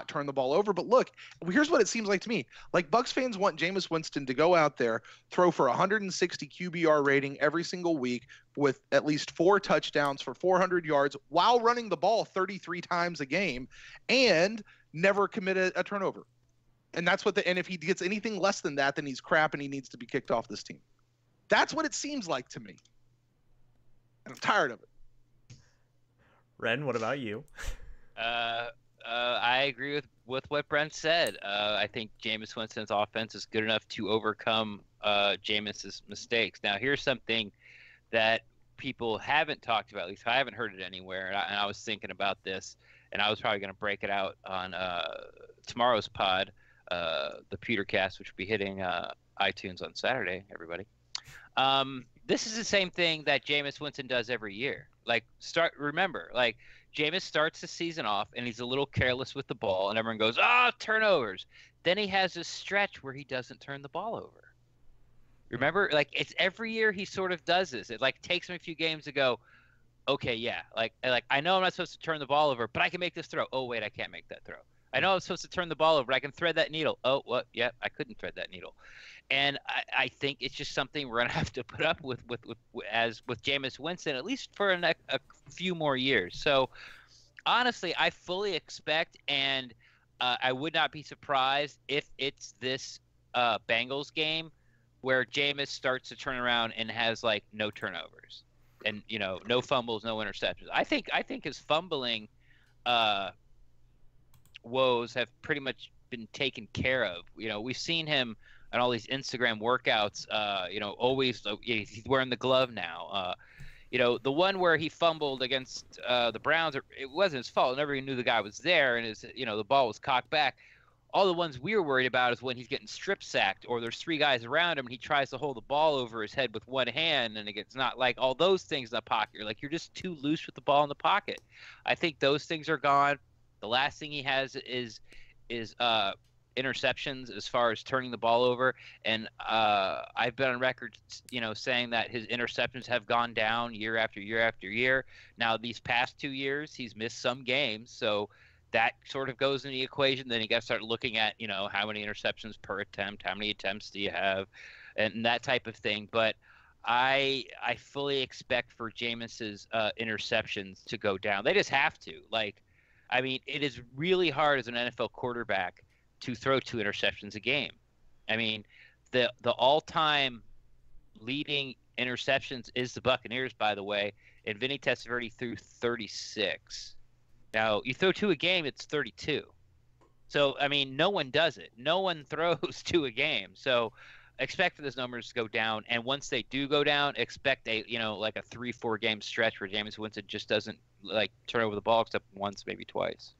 B: turn the ball over. But look, here's what it seems like to me. Like Bucs fans want Jameis Winston to go out there, throw for 160 QBR rating every single week with at least 4 touchdowns for 400 yards while running the ball 33 times a game and never commit a turnover. And that's and if he gets anything less than that, then he's crap and he needs to be kicked off this team. That's what it seems like to me. And I'm tired of it.
A: Ren, what about you?
C: I agree with what Brent said. I think Jameis Winston's offense is good enough to overcome Jameis's mistakes. Now, here's something that people haven't talked about. At least I haven't heard it anywhere. And I was thinking about this, and I was probably going to break it out on tomorrow's pod, the PewterCast, which will be hitting iTunes on Saturday, everybody. This is the same thing that Jameis Winston does every year. Remember, Jameis starts the season off, and he's a little careless with the ball, and everyone goes, turnovers. Then he has this stretch where he doesn't turn the ball over. Remember, it's every year he sort of does this. It takes him a few games to go, okay, yeah, I know I'm not supposed to turn the ball over, but I can make this throw. Oh, wait, I can't make that throw. I know I'm supposed to turn the ball over, but I can thread that needle. Oh, what? Yeah, I couldn't thread that needle. And I think it's just something we're going to have to put up with Jameis Winston, at least for a few more years. So, honestly, I fully expect, and I would not be surprised if it's this Bengals game where Jameis starts to turn around and has, no turnovers and, no fumbles, no interceptions. I think his fumbling woes have pretty much been taken care of. We've seen him on all these Instagram workouts. Always he's wearing the glove now. The one where he fumbled against the Browns, it wasn't his fault. Nobody knew the guy was there, and the ball was cocked back. All the ones we were worried about is when he's getting strip sacked or there's three guys around him and he tries to hold the ball over his head with one hand and it's not like all those things in the pocket. You're just too loose with the ball in the pocket. I think those things are gone. The last thing he has is interceptions as far as turning the ball over. And I've been on record, saying that his interceptions have gone down year after year after year. Now, these past 2 years, he's missed some games. So that sort of goes in the equation. Then you got to start looking at, how many interceptions per attempt, how many attempts do you have, and that type of thing. But I fully expect for Jameis's interceptions to go down. They just have to. It is really hard as an NFL quarterback to throw 2 interceptions a game. The all-time leading interceptions is the Buccaneers, by the way, and Vinny Testaverde threw 36. Now, you throw 2 a game, it's 32. So, no one does it. No one throws 2 a game. So, expect for those numbers to go down. And once they do go down, expect a 3-4 game stretch where Jameis Winston just doesn't turn over the ball except once, maybe twice.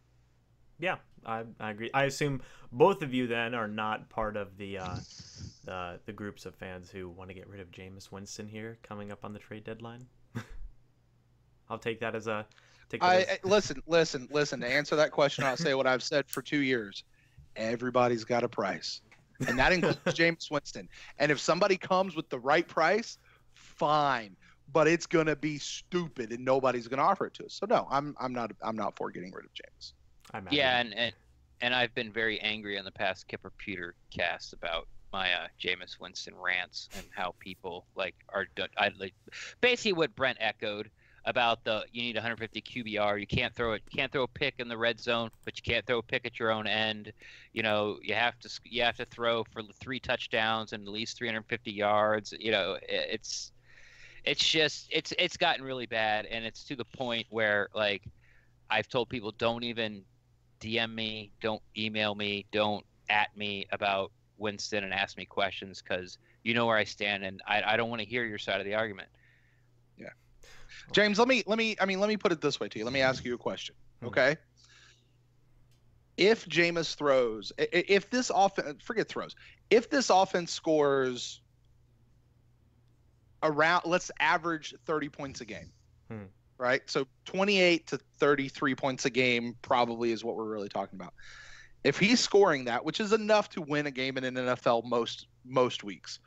A: Yeah, I agree. I assume both of you then are not part of the groups of fans who want to get rid of Jameis Winston here coming up on the trade deadline. I'll take that as a.
B: Listen. To answer that question, I'll say what I've said for 2 years. Everybody's got a price, and that includes Jameis Winston. And if somebody comes with the right price, fine. But it's gonna be stupid, and nobody's gonna offer it to us. So no, I'm not for getting rid of Jameis.
C: Yeah, and I've been very angry on the past Kipper PewterCast about my Jameis Winston rants and how people are basically what Brent echoed about you need 150 QBR. You can't throw a pick in the red zone, but you can't throw a pick at your own end. You have to throw for 3 touchdowns and at least 350 yards. It's gotten really bad, and it's to the point where I've told people, don't even DM me, don't email me, don't at me about Winston and ask me questions because you know where I stand, and I don't want to hear your side of the argument.
B: Yeah, James, let me put it this way to you. Let me ask you a question, okay? If Jameis throws, if this offense, forget throws, if this offense scores around, let's average 30 points a game. Right? So 28 to 33 points a game probably is what we're really talking about. If he's scoring that, which is enough to win a game in an NFL most weeks,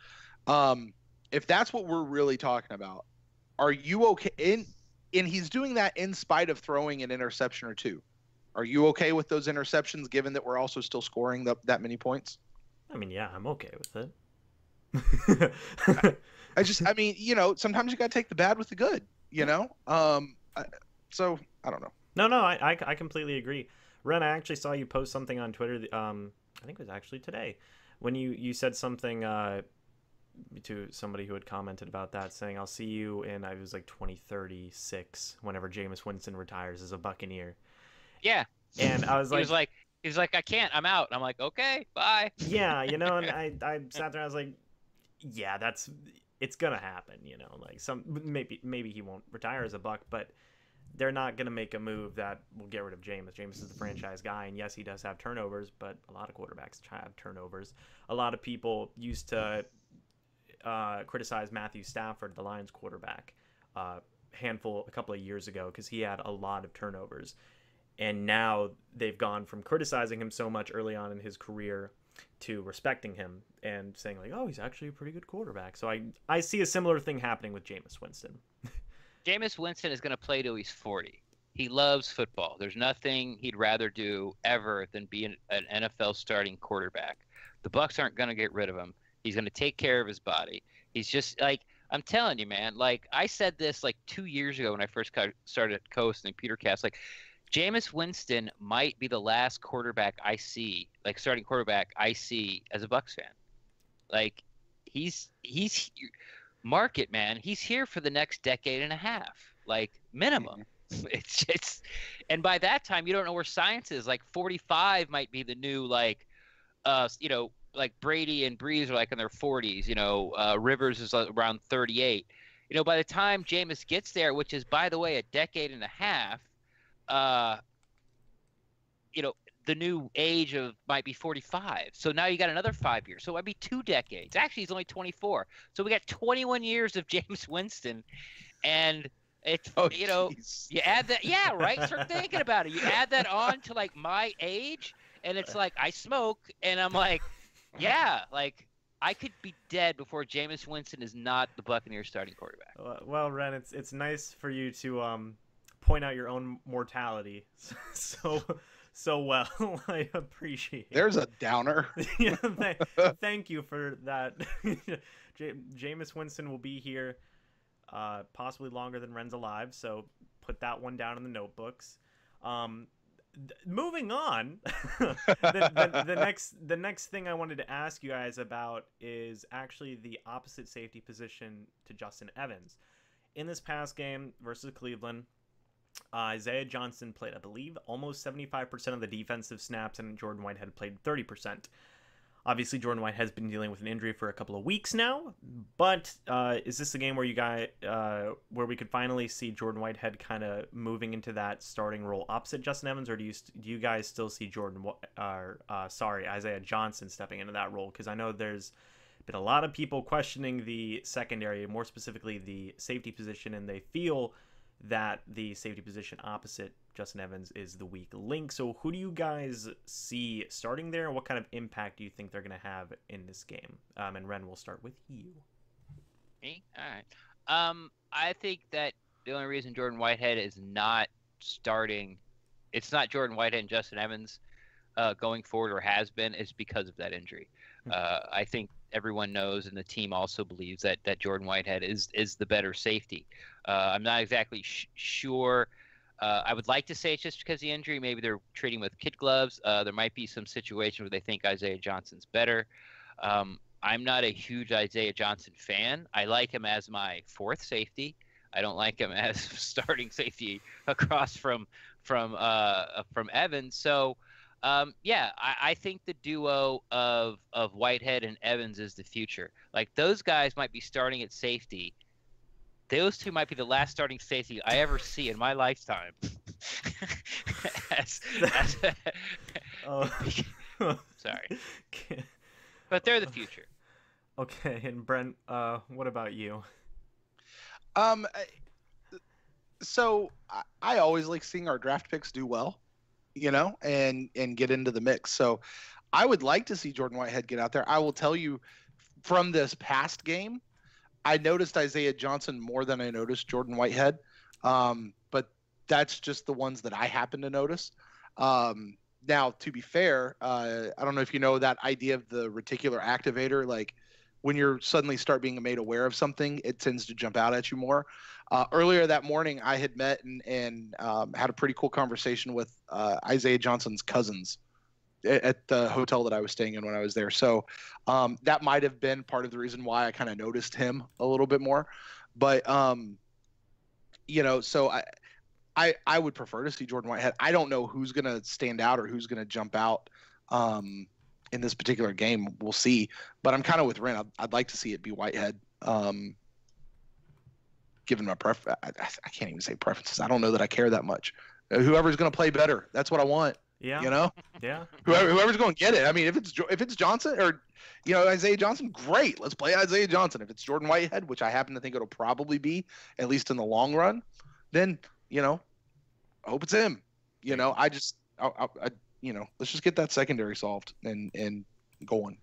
B: if that's what we're really talking about, are you okay? And he's doing that in spite of throwing an interception or 2. Are you okay with those interceptions given that we're also still scoring that many points?
A: Yeah, I'm okay with it.
B: Sometimes you got to take the bad with the good. So I don't know.
A: No, I completely agree. Ren, I actually saw you post something on Twitter. I think it was actually today when you said something to somebody who had commented about that, saying, "I'll see you in," I was 2036 whenever Jameis Winston retires as a Buccaneer.
C: Yeah.
A: And I was
C: he was like, I can't, I'm out. I'm like, okay, bye.
A: Yeah, and I sat there, I was like, yeah, it's gonna happen, maybe he won't retire as a Buck, but they're not gonna make a move that will get rid of Jameis. Jameis is the franchise guy, and yes, he does have turnovers, but a lot of quarterbacks have turnovers. A lot of people used to criticize Matthew Stafford, the Lions quarterback, a couple of years ago, because he had a lot of turnovers, and now they've gone from criticizing him so much early on in his career to respecting him and saying oh, he's actually a pretty good quarterback. So I see a similar thing happening with Jameis Winston.
C: Jameis Winston is going to play till he's 40. He loves football. There's nothing he'd rather do ever than be an NFL starting quarterback. The Bucs aren't going to get rid of him. He's going to take care of his body. He's just I'm telling you, man, I said this 2 years ago when I first started co-hosting PewterCast, Jameis Winston might be the last quarterback I see, starting quarterback I see as a Bucs fan. He's mark it, man. He's here for the next decade and a half, minimum. It's and by that time you don't know where science is. 45 might be the new like Brady and Breeze are like in their 40s. Rivers is around 38. By the time Jameis gets there, which is, by the way, a decade and a half, uh, the new age of might be 45. So now you got another 5 years. So it might be 2 decades. Actually, he's only 24. So we got 21 years of Jameis Winston, and it's
B: Jeez.
C: you add that, yeah, right. Start thinking about it. You add that on to like my age, and it's like I smoke, and I'm like, yeah, like I could be dead before Jameis Winston is not the Buccaneers starting quarterback.
A: Well, Ren, it's nice for you to point out your own mortality so well. I appreciate it.
B: There's a downer.
A: Yeah, thank you for that. Jameis Winston will be here possibly longer than Ren's alive, so put that one down in the notebooks. Moving on, the next thing I wanted to ask you guys about is actually the opposite safety position to Justin Evans. In this past game versus Cleveland, Isaiah Johnson played, I believe, almost 75% of the defensive snaps, and Jordan Whitehead played 30%. Obviously, Jordan Whitehead has been dealing with an injury for a couple of weeks now, but is this a game where where we could finally see Jordan Whitehead kind of moving into that starting role opposite Justin Evans, or do you guys still see Isaiah Johnson stepping into that role? Because I know there's been a lot of people questioning the secondary, more specifically the safety position, and they feel that the safety position opposite Justin Evans is the weak link. So who do you guys see starting there, and what kind of impact do you think they're going to have in this game? And Ren, we'll start with you.
C: Me? All right. I think that the only reason Jordan Whitehead is not starting, it's not Jordan Whitehead and Justin Evans going forward, or has been, is because of that injury. I think everyone knows, and the team also believes that Jordan Whitehead is the better safety. I'm not exactly sure. I would like to say it's just because of the injury. Maybe they're treating with kid gloves. There might be some situation where they think Isaiah Johnson's better. I'm not a huge Isaiah Johnson fan. I like him as my fourth safety. I don't like him as starting safety across from Evans. So, I think the duo of Whitehead and Evans is the future. Like, those guys might be starting at safety. Those two might be the last starting safety I ever see in my lifetime. Sorry. But they're the future.
A: Okay, and Brent, what about you?
B: So I always like seeing our draft picks do well, and get into the mix. So I would like to see Jordan Whitehead get out there. I will tell you, from this past game, I noticed Isaiah Johnson more than I noticed Jordan Whitehead. But that's just the ones that I happen to notice. Now, to be fair, I don't know if you know that idea of the reticular activator. Like, when you suddenly start being made aware of something, it tends to jump out at you more. Earlier that morning, I had met and had a pretty cool conversation with Isaiah Johnson's cousins at the hotel that I was staying in when I was there. So that might have been part of the reason why I kind of noticed him a little bit more. But, so I would prefer to see Jordan Whitehead. I don't know who's going to stand out or who's going to jump out in this particular game. We'll see. But I'm kind of with Ren. I'd like to see it be Whitehead. Given my preference, I can't even say preferences. I don't know that I care that much. Whoever's going to play better, that's what I want.
A: Yeah. Yeah.
B: Whoever's going to get it. I mean, if it's Johnson or Isaiah Johnson, great. Let's play Isaiah Johnson. If it's Jordan Whitehead, which I happen to think it'll probably be, at least in the long run, then I hope it's him. Let's just get that secondary solved and going.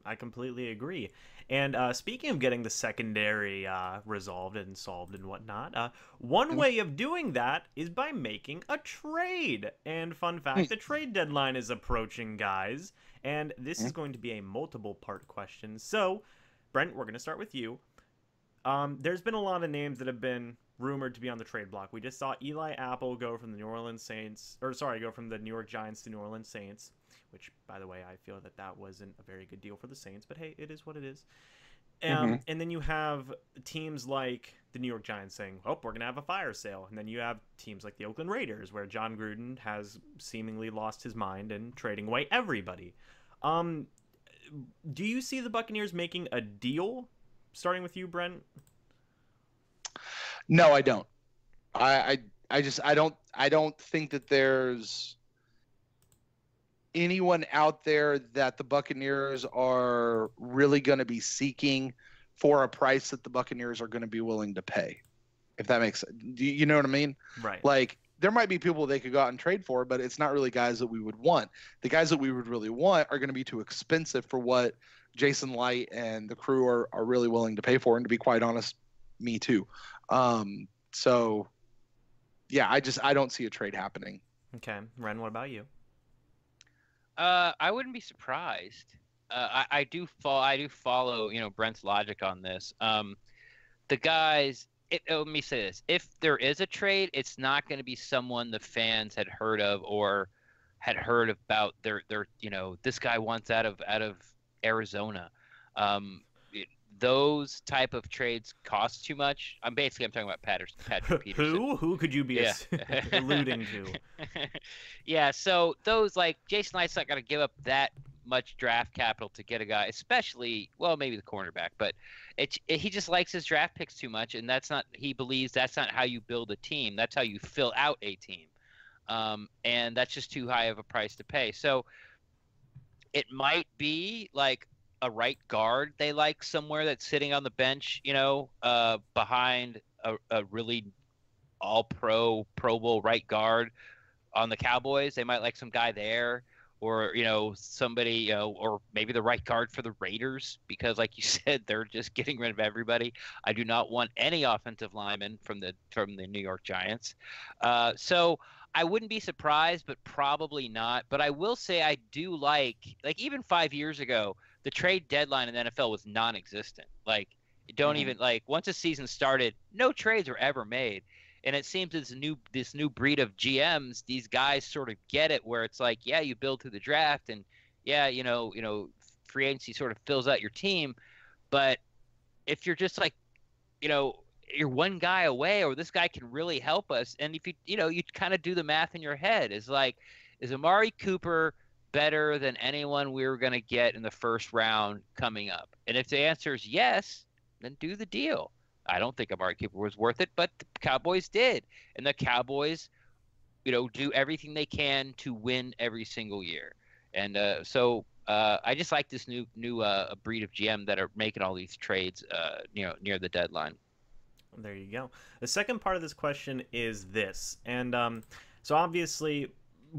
A: I completely agree. And speaking of getting the secondary resolved and solved and whatnot, one way of doing that is by making a trade. And fun fact, the trade deadline is approaching, guys. And this is going to be a multiple-part question. So, Brent, we're going to start with you. There's been a lot of names that have been rumored to be on the trade block. We just saw Eli Apple go from the go from the New York Giants to New Orleans Saints. Which, by the way, I feel that wasn't a very good deal for the Saints. But, hey, it is what it is. And then you have teams like the New York Giants saying, oh, we're going to have a fire sale. And then you have teams like the Oakland Raiders, where John Gruden has seemingly lost his mind and trading away everybody. do you see the Buccaneers making a deal? Starting with you, Brent.
B: No, I don't. I don't think that there's anyone out there that the Buccaneers are really going to be seeking for a price that the Buccaneers are going to be willing to pay. If that makes sense. You know what I mean?
A: Right.
B: Like, there might be people they could go out and trade for, but it's not really guys that we would want. The guys that we would really want are going to be too expensive for what Jason Light and the crew are really willing to pay for. And to be quite honest, me too. So yeah, I don't see a trade happening.
A: Okay. Ren, what about you?
C: I wouldn't be surprised. I do follow, Brent's logic on this. The guys, let me say this: if there is a trade, it's not going to be someone the fans had heard of or had heard about. This guy wants out of Arizona. Those type of trades cost too much. I'm talking about Patrick Peterson.
A: Who could you be alluding to?
C: Yeah, so those, like, Jason Light's not going to give up that much draft capital to get a guy, especially, well, maybe the cornerback, but he just likes his draft picks too much, and he believes that's not how you build a team. That's how you fill out a team. And that's just too high of a price to pay. So it might be like a right guard they like somewhere that's sitting on the bench, behind a really all-pro, Pro Bowl right guard on the Cowboys. They might like some guy there, or somebody, or maybe the right guard for the Raiders, because like you said, they're just getting rid of everybody. I do not want any offensive linemen from the New York Giants. So I wouldn't be surprised, but probably not. But I will say I do like even 5 years ago, the trade deadline in the NFL was non-existent. Like, don't even, like, once the season started, no trades were ever made. And it seems this new breed of GMs, these guys sort of get it, where it's like, yeah, you build through the draft, and yeah, free agency sort of fills out your team. But if you're just like, you're one guy away, or this guy can really help us, and if you kind of do the math in your head, is Amari Cooper better than anyone we were going to get in the first round coming up? And if the answer is yes, then do the deal. I don't think Amari Cooper was worth it, but the Cowboys did. And the Cowboys, do everything they can to win every single year. And so I just like this new breed of GM that are making all these trades, near the deadline.
A: There you go. The second part of this question is this. And so obviously,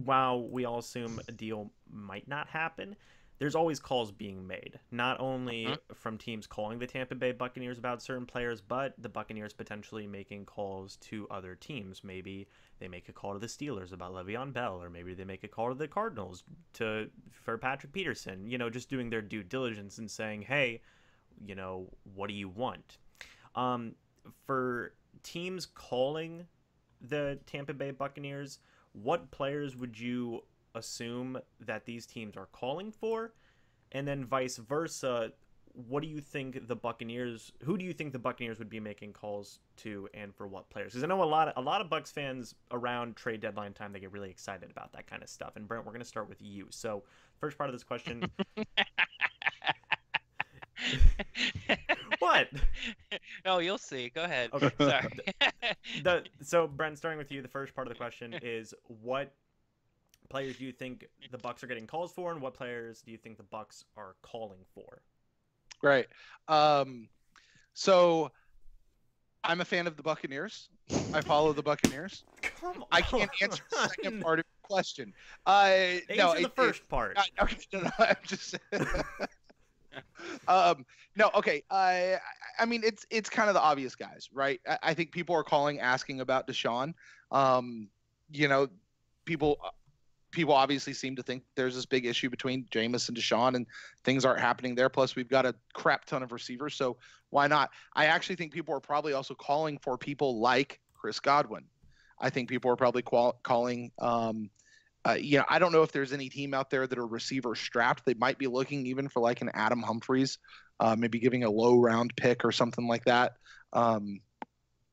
A: while we all assume a deal might not happen, there's always calls being made, not only from teams calling the Tampa Bay Buccaneers about certain players, but the Buccaneers potentially making calls to other teams. Maybe they make a call to the Steelers about Le'Veon Bell, or maybe they make a call to the Cardinals for Patrick Peterson, just doing their due diligence and saying, hey, what do you want? For teams calling the Tampa Bay Buccaneers, what players would you assume that these teams are calling for? And then vice versa, who do you think the Buccaneers would be making calls to, and for what players? Because I know a lot of Bucs fans around trade deadline time, they get really excited about that kind of stuff. And Brent, we're going to start with you. So first part of this question. What?
C: No, you'll see. Go ahead.
A: Okay.
C: Sorry.
A: So Brent, starting with you, the first part of the question is, what players do you think the Bucs are getting calls for, and what players do you think the Bucs are calling for?
B: Right. So I'm a fan of the Buccaneers. I follow the Buccaneers.
A: Come on.
B: I can't answer the second part of the question.
A: Answer the first part.
B: Okay, no, I'm just. No, okay. I mean, it's kind of the obvious guys, right? I think people are calling, asking about Deshaun. People obviously seem to think there's this big issue between Jameis and Deshaun, and things aren't happening there. Plus, we've got a crap ton of receivers, so why not? I actually think people are probably also calling for people like Chris Godwin. I think people are probably calling. I don't know if there's any team out there that are receiver strapped. They might be looking even for like an Adam Humphries, maybe giving a low round pick or something like that,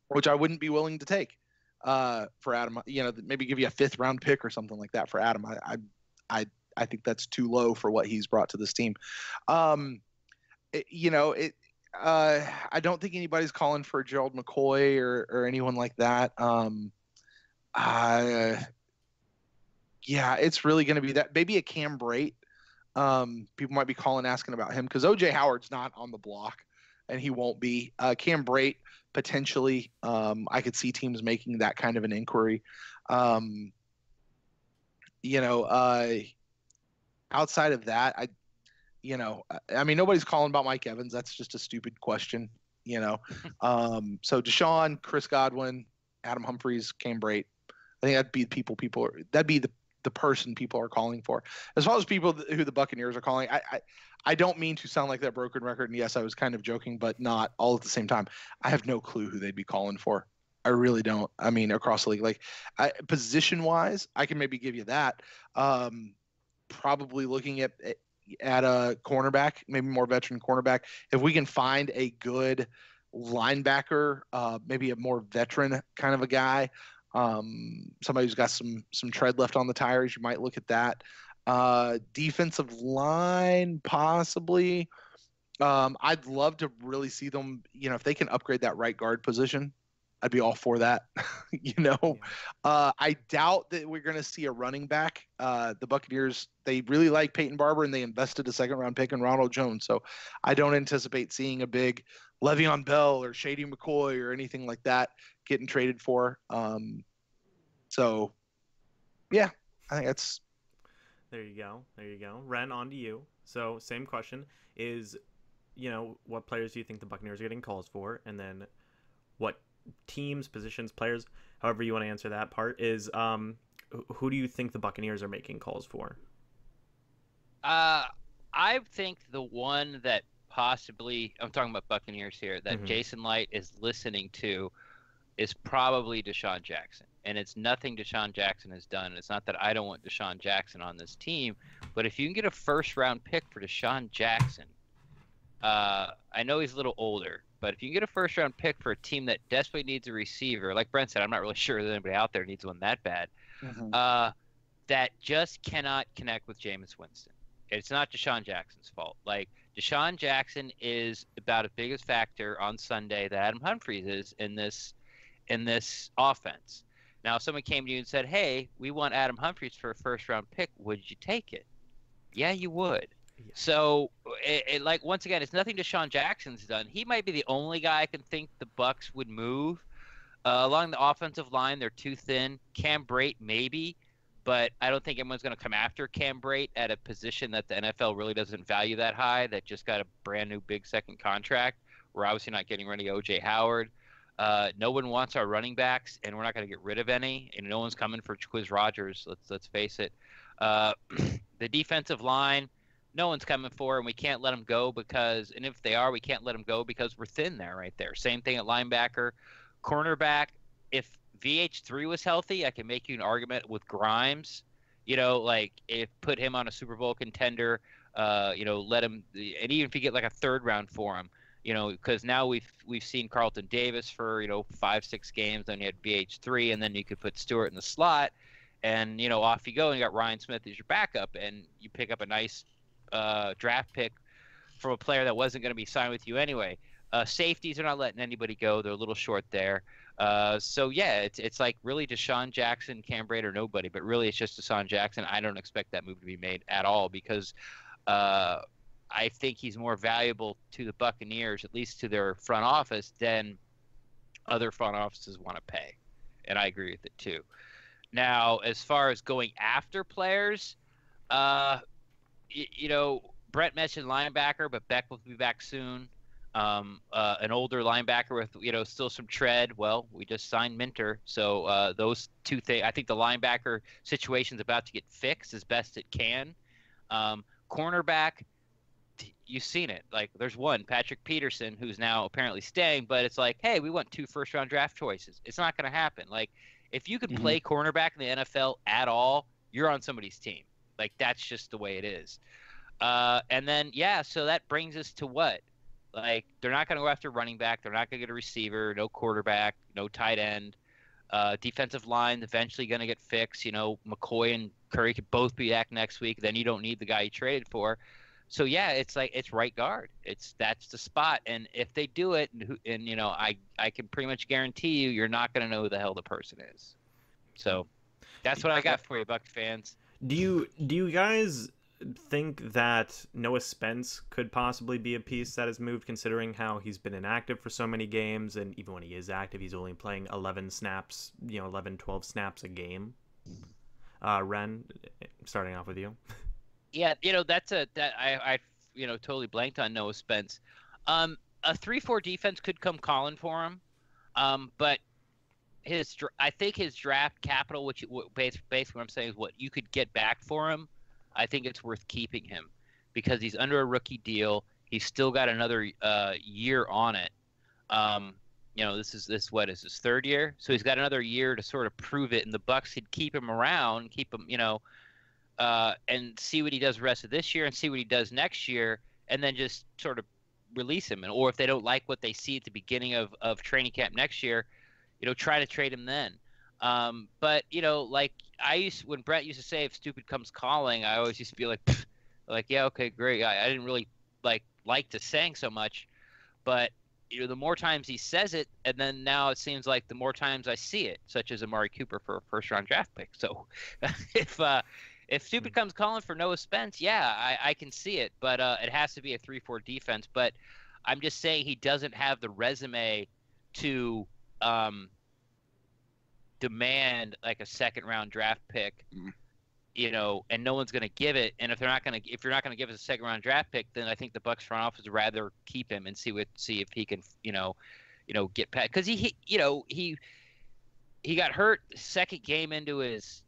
B: which I wouldn't be willing to take for Adam. Maybe give you a 5th round pick or something like that for Adam. I I think that's too low for what he's brought to this team. I don't think anybody's calling for Gerald McCoy or anyone like that. Yeah, it's really going to be that. Maybe a Cam Brate. People might be calling asking about him because OJ Howard's not on the block, and he won't be. Cam Brate potentially. I could see teams making that kind of an inquiry. Outside of that, I mean, nobody's calling about Mike Evans. That's just a stupid question. So Deshaun, Chris Godwin, Adam Humphries, Cam Brate. I think that'd be that'd be the person people are calling for. As far as people who the Buccaneers are calling, I don't mean to sound like that broken record. And yes, I was kind of joking, but not all at the same time. I have no clue who they'd be calling for. I really don't. I mean, across the league, like position wise, I can maybe give you that. Probably looking at a cornerback, maybe more veteran cornerback. If we can find a good linebacker, maybe a more veteran kind of a guy, somebody who's got some tread left on the tires, you might look at that. Defensive line, possibly. I'd love to really see them, if they can upgrade that right guard position, I'd be all for that. I doubt that we're going to see a running back. The Buccaneers, they really like Peyton Barber, and they invested a 2nd-round pick in Ronald Jones. So I don't anticipate seeing a big Le'Veon Bell or Shady McCoy or anything like that getting traded for. So, yeah, I think that's.
A: There you go. Ren, on to you. So same question is, what players do you think the Buccaneers are getting calls for? And then what teams, positions, players, however you want to answer that part, is who do you think the Buccaneers are making calls for?
C: I think the one that possibly, I'm talking about Buccaneers here, that Jason Light is listening to is probably Deshaun Jackson. And it's nothing Deshaun Jackson has done. It's not that I don't want Deshaun Jackson on this team, but if you can get a 1st-round pick for Deshaun Jackson, I know he's a little older, but if you can get a 1st-round pick for a team that desperately needs a receiver, like Brent said, I'm not really sure that anybody out there needs one that bad, that just cannot connect with Jameis Winston. It's not Deshaun Jackson's fault. Like, Deshaun Jackson is about as big a factor on Sunday that Adam Humphries is in this offense. Now, if someone came to you and said, hey, we want Adam Humphries for a 1st-round pick, would you take it? Yeah, you would. Yeah. So, once again, it's nothing Deshaun Jackson's done. He might be the only guy I can think the Bucs would move. Along the offensive line, they're too thin. Cam Brate, maybe, but I don't think anyone's going to come after Cam Brate at a position that the NFL really doesn't value that high, that just got a brand new big 2nd contract. We're obviously not getting rid of OJ Howard. No one wants our running backs, and we're not going to get rid of any. And no one's coming for Quiz Rogers. Let's face it. The defensive line, no one's coming for, and we can't let them go because. And if they are, we can't let them go because we're thin there, right there. Same thing at linebacker, cornerback. If VH3 was healthy, I can make you an argument with Grimes. If put him on a Super Bowl contender, let him, and even if you get like a 3rd round for him. Because now we've seen Carlton Davis for 5-6 games, then you had BH3, and then you could put Stewart in the slot, and off you go, and you got Ryan Smith as your backup, and you pick up a nice draft pick from a player that wasn't going to be signed with you anyway. Safeties are not letting anybody go; they're a little short there. So yeah, it's like really Deshaun Jackson, Cam Brate, or nobody, but really it's just Deshaun Jackson. I don't expect that move to be made at all because. I think he's more valuable to the Buccaneers, at least to their front office, than other front offices want to pay. And I agree with it too. Now, as far as going after players, Brett mentioned linebacker, but Beck will be back soon. An older linebacker with, still some tread. Well, we just signed Minter. So those two things, I think the linebacker situation is about to get fixed as best it can. Cornerback, you've seen it. Like, there's one, Patrick Peterson, who's now apparently staying, but it's like, hey, we want 2 first-round draft choices. It's not going to happen. Like, if you could play cornerback in the NFL at all, you're on somebody's team. Like, that's just the way it is. And then, so that brings us to what? Like, they're not going to go after running back. They're not going to get a receiver, no quarterback, no tight end. Defensive line eventually going to get fixed. You know, McCoy and Curry could both be back next week. Then you don't need the guy you traded for. So yeah, it's like it's right guard. That's the spot. And if they do it, and you know, I can pretty much guarantee you're not going to know who the hell the person is. So that's what I got for you, Bucs fans.
A: Do you guys think that Noah Spence could possibly be a piece that has moved, considering how he's been inactive for so many games, and even when he is active, he's only playing 11 snaps, 11, 12 snaps a game? Ren, starting off with you.
C: Yeah, I totally blanked on Noah Spence. A 3-4 defense could come calling for him, but I think his draft capital, which basically what I'm saying is what you could get back for him, I think it's worth keeping him because he's under a rookie deal. He's still got another year on it. This is his third year, so he's got another year to sort of prove it. And the Bucs could keep him around, and see what he does the rest of this year and see what he does next year, and then just sort of release him. Or if they don't like what they see at the beginning of training camp next year, try to trade him then. But like when Brett used to say, if stupid comes calling, I always used to be like, yeah, okay, great. I didn't really like the saying so much, but the more times he says it, and then now it seems like the more times I see it, such as Amari Cooper for a first-round draft pick. So if stupid comes calling for Noah Spence, yeah, I can see it, but it has to be a 3-4 defense. But I'm just saying he doesn't have the resume to demand like a second-round draft pick, and no one's going to give it. And if you're not going to give us a second-round draft pick, then I think the Bucs front office would rather keep him and see if he can, get past, because he got hurt second game into his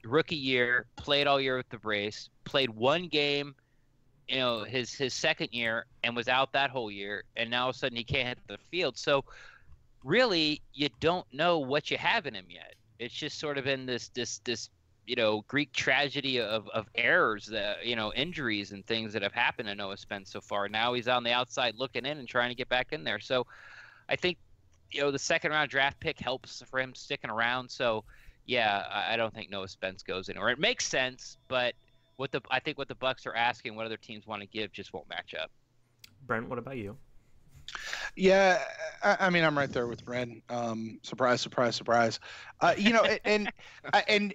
C: rookie year, played all year with the brace, played one game, his second year, and was out that whole year, and now all of a sudden he can't hit the field. So really, you don't know what you have in him yet. It's just sort of in this Greek tragedy of errors, that injuries and things that have happened to Noah Spence so far. Now he's on the outside looking in and trying to get back in there. So I think the second round draft pick helps for him sticking around. So yeah, I don't think Noah Spence goes anywhere. It makes sense, but I think what the Bucs are asking, what other teams want to give, just won't match up.
A: Brent, what about you?
B: Yeah, I mean, I'm right there with Ren. Surprise, surprise, surprise. And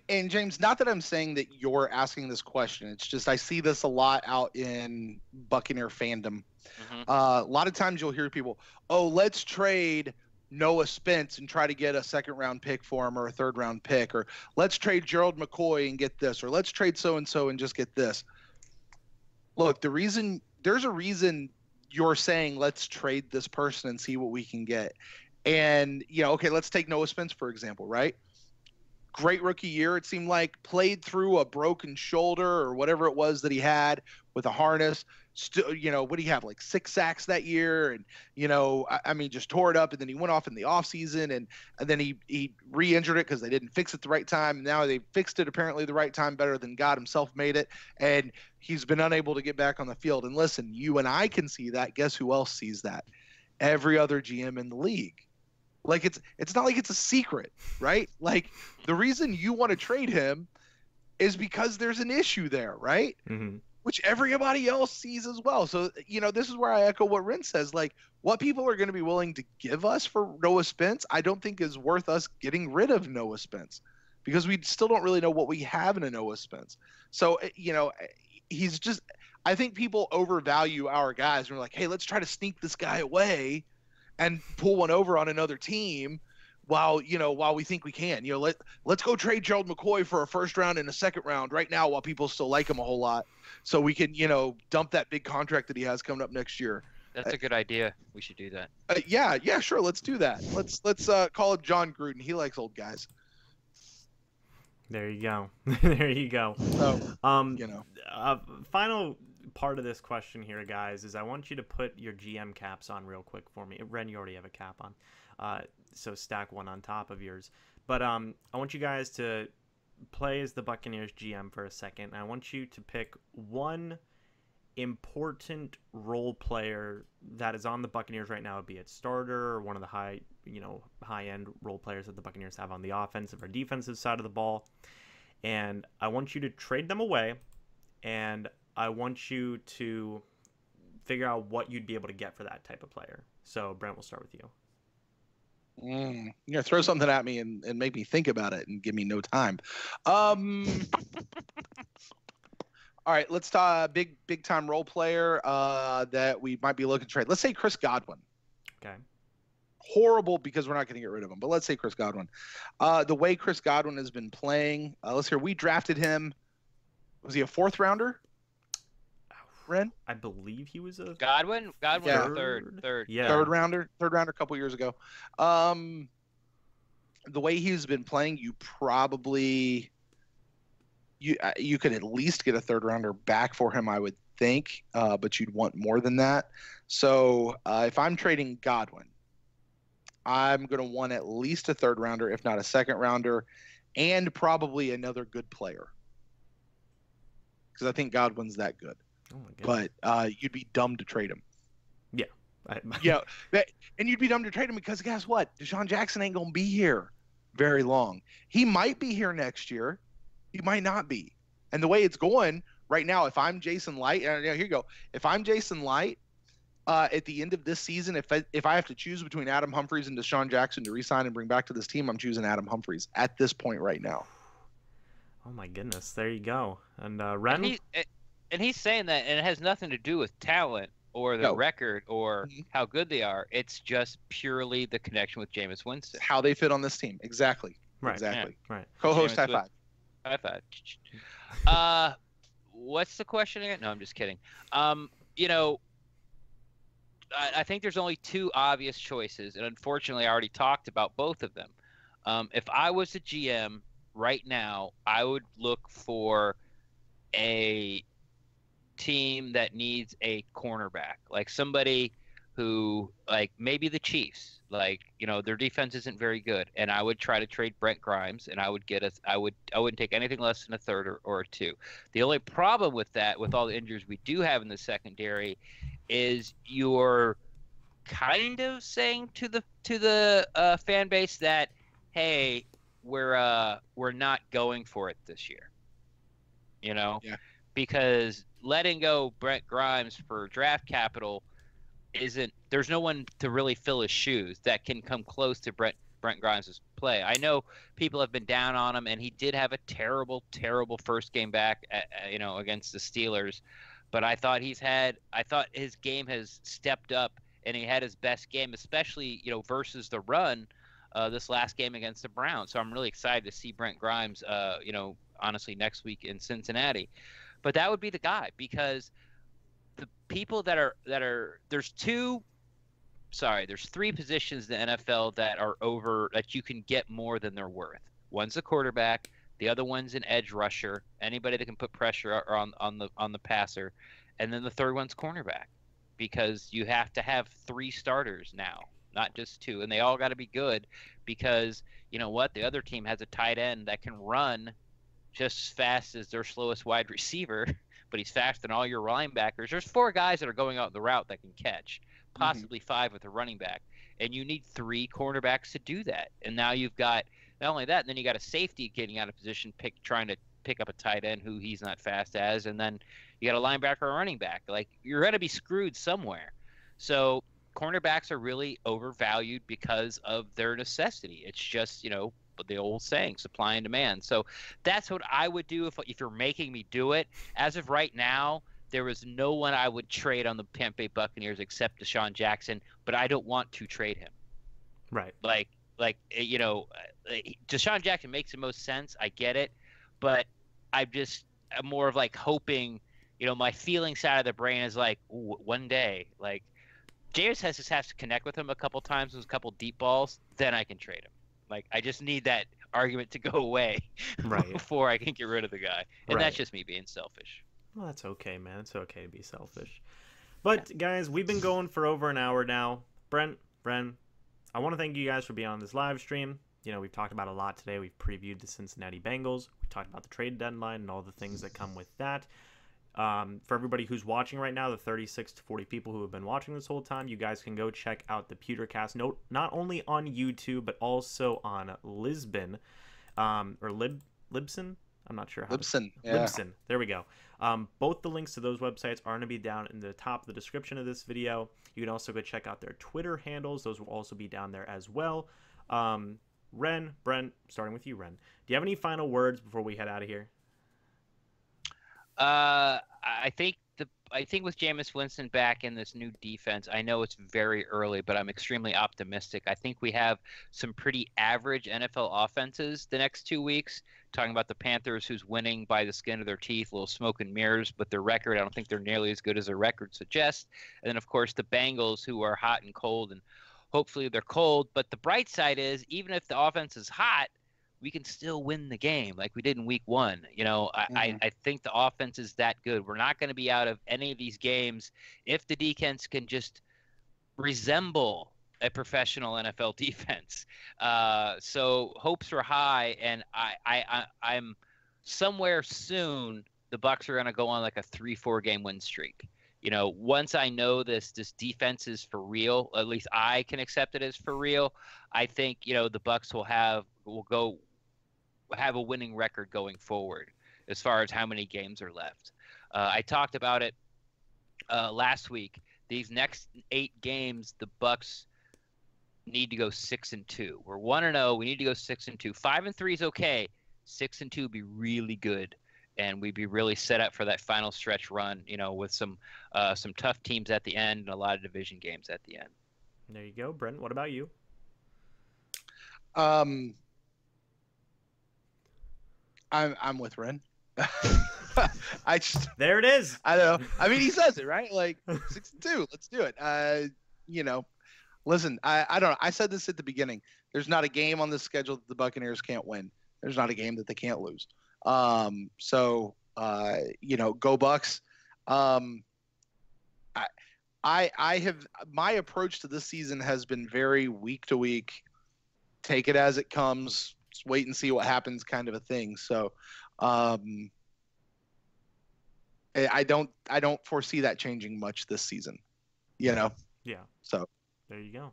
B: James, not that I'm saying that you're asking this question. It's just I see this a lot out in Buccaneer fandom.
C: Mm-hmm.
B: A lot of times you'll hear people, "Oh, let's trade Noah Spence and try to get a second-round pick for him or a third-round pick, or let's trade Gerald McCoy and get this, or let's trade so-and-so and just get this." Look, there's a reason you're saying let's trade this person and see what we can get. And, okay, let's take Noah Spence, for example, right? Great rookie year. It seemed like played through a broken shoulder or whatever it was that he had with a harness. Still, what do you have? Like 6 sacks that year. And, just tore it up. And then he went off in the offseason and then he re-injured it because they didn't fix it the right time. And now they fixed it apparently the right time, better than God himself made it. And he's been unable to get back on the field. And listen, you and I can see that. Guess who else sees that? Every other GM in the league. Like it's not like it's a secret, right? Like the reason you want to trade him is because there's an issue there, right?
A: Mm-hmm.
B: Which everybody else sees as well. So, this is where I echo what Ren says. Like, what people are going to be willing to give us for Noah Spence, I don't think is worth us getting rid of Noah Spence, because we still don't really know what we have in a Noah Spence. So, he's just – I think people overvalue our guys. We're like, hey, let's try to sneak this guy away and pull one over on another team while we think we can. Let's go trade Gerald McCoy for a first round and a second round right now while people still like him a whole lot, so we can, dump that big contract that he has coming up next year.
C: That's a good idea. We should do that.
B: Yeah, sure. Let's do that. Let's call it John Gruden. He likes old guys.
A: There you go. There you go.
B: So,
A: final part of this question here, guys, is I want you to put your GM caps on real quick for me. Ren, you already have a cap on, so stack one on top of yours. But I want you guys to play as the Buccaneers GM for a second. I want you to pick one important role player that is on the Buccaneers right now, be it starter or one of the high end role players that the Buccaneers have on the offensive or defensive side of the ball. And I want you to trade them away, and I want you to figure out what you'd be able to get for that type of player. So, Brent, we'll start with you.
B: You're gonna throw something at me and make me think about it and give me no time. All right, let's talk big time role player that we might be looking to trade. Let's say Chris Godwin.
A: Okay.
B: Horrible because we're not going to get rid of him, but let's say Chris Godwin. The way Chris Godwin has been playing, let's hear. We drafted him. Was he a 4th rounder? Ren?
A: I believe he was a
C: Godwin.
B: Yeah.
C: Was third.
A: Yeah.
B: Third rounder a couple years ago. The way he's been playing, you probably you could at least get a 3rd rounder back for him, I would think, but you'd want more than that. So if I'm trading Godwin, I'm going to want at least a 3rd rounder, if not a 2nd rounder, and probably another good player, because I think Godwin's that good.
A: Oh my goodness.
B: But you'd be dumb to trade him.
A: Yeah.
B: Yeah, and you'd be dumb to trade him because guess what? Deshaun Jackson ain't going to be here very long. He might be here next year. He might not be. And the way it's going right now, if I'm Jason Light, here you go. If I'm Jason Light, at the end of this season, if I have to choose between Adam Humphries and Deshaun Jackson to re-sign and bring back to this team, I'm choosing Adam Humphries at this point right now.
A: Oh my goodness, there you go. And Ren?
C: And he's saying that, and it has nothing to do with talent or the record or how good they are. It's just purely the connection with Jameis Winston.
B: How they fit on this team. Exactly.
A: Right.
B: Exactly.
A: Yeah, right.
B: Co-host high five.
C: High five. What's the question again? No, I'm just kidding. You know, I think there's only 2 obvious choices, and unfortunately, I already talked about both of them. If I was a GM right now, I would look for a team that needs a cornerback, like somebody who, like maybe the Chiefs, like, you know, their defense isn't very good, and I would try to trade Brent Grimes, and I wouldn't take anything less than a 3rd or a 2. The only problem with that, with all the injuries we do have in the secondary, is you're kind of saying to the fan base that, hey, we're not going for it this year, you know.
B: Yeah.
C: Because letting go Brent Grimes for draft capital there's no one to really fill his shoes that can come close to Brent Grimes' play. I know people have been down on him, and he did have a terrible first game back against the Steelers, but I thought his game has stepped up, and he had his best game, especially, you know, versus the run this last game against the Browns. So I'm really excited to see Brent Grimes honestly next week in Cincinnati. But that would be the guy, because the people there's 3 positions in the NFL that are over, that you can get more than they're worth. One's a quarterback, the other one's an edge rusher, anybody that can put pressure on the passer, and then the 3rd one's cornerback, because you have to have 3 starters now, not just 2, and they all got to be good, because you know what, the other team has a tight end that can run just as fast as their slowest wide receiver, but he's faster than all your linebackers. There's 4 guys that are going out the route that can catch, possibly 5 with a running back, and you need 3 cornerbacks to do that. And now you've got not only that, and then you got a safety getting out of position, trying to pick up a tight end who he's not fast as, and then you got a linebacker or a running back. Like, you're going to be screwed somewhere. So cornerbacks are really overvalued because of their necessity. It's just, you know, the old saying, supply and demand. So that's what I would do if you're making me do it. As of right now, there was no one I would trade on the Tampa Bay Buccaneers except Deshaun Jackson, but I don't want to trade him.
A: Right.
C: Like you know, Deshaun Jackson makes the most sense. I get it, but I'm more of like hoping, you know, my feeling side of the brain is like, one day, like, Jameis has to connect with him a couple times with a couple deep balls, then I can trade him. Like, I just need that argument to go away before I can get rid of the guy. And that's just me being selfish.
A: Well, that's okay, man. It's okay to be selfish. But, guys, we've been going for over an hour now. Brent, Ren, I want to thank you guys for being on this live stream. You know, we've talked about a lot today. We've previewed the Cincinnati Bengals. We talked about the trade deadline and all the things that come with that. For everybody who's watching right now, the 36 to 40 people who have been watching this whole time, you guys can go check out the PewterCast. Not only on YouTube, but also on Lisbon, or Libsyn. I'm not sure how.
B: Libsyn. Yeah.
A: Libsyn. There we go. Both the links to those websites are going to be down in the top of the description of this video. You can also go check out their Twitter handles. Those will also be down there as well. Brent, starting with you, Ren. Do you have any final words before we head out of here?
C: I think with Jameis Winston back in this new defense, I know it's very early, but I'm extremely optimistic. I think we have some pretty average NFL offenses the next 2 weeks. Talking about the Panthers, who's winning by the skin of their teeth, a little smoke and mirrors, but their record, I don't think they're nearly as good as their record suggests. And then, of course, the Bengals, who are hot and cold, and hopefully they're cold. But the bright side is, even if the offense is hot, we can still win the game like we did in week 1. You know, I think the offense is that good. We're not going to be out of any of these games if the defense can just resemble a professional NFL defense. So hopes are high, and I'm somewhere soon the Bucs are going to go on like a 3-4 game win streak. You know, once I know this defense is for real, at least I can accept it as for real. I think, you know, the Bucs will have a winning record going forward as far as how many games are left. I talked about it last week. These next 8 games, the Bucs need to go 6-2. We're 1-0. We need to go 6-2. 5-3 is okay. 6-2 would be really good, and we'd be really set up for that final stretch run. You know, with some tough teams at the end and a lot of division games at the end.
A: There you go, Brent. What about you?
B: I'm with Ren.
A: There it is.
B: I don't know. I mean, he says it, right? Like 6-2. Let's do it. You know, listen, I don't know. I said this at the beginning. There's not a game on the schedule that the Buccaneers can't win. There's not a game that they can't lose. So you know, go Bucs. I have, my approach to this season has been very week to week. Take it as it comes. Just wait and see what happens, kind of a thing. So, I don't foresee that changing much this season. You know.
A: Yeah.
B: So.
A: There you go.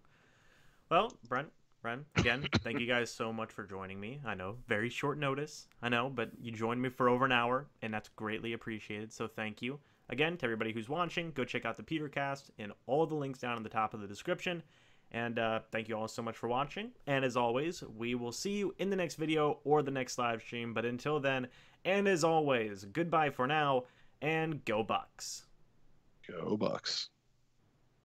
A: Well, Brent, Ren, again, thank you guys so much for joining me. I know, very short notice. I know, but you joined me for over an hour, and that's greatly appreciated. So thank you. Again, to everybody who's watching, go check out the PewterCast and all the links down in the top of the description. And thank you all so much for watching. And as always, we will see you in the next video or the next live stream. But until then, and as always, goodbye for now, and go Bucs.
B: Go Bucs.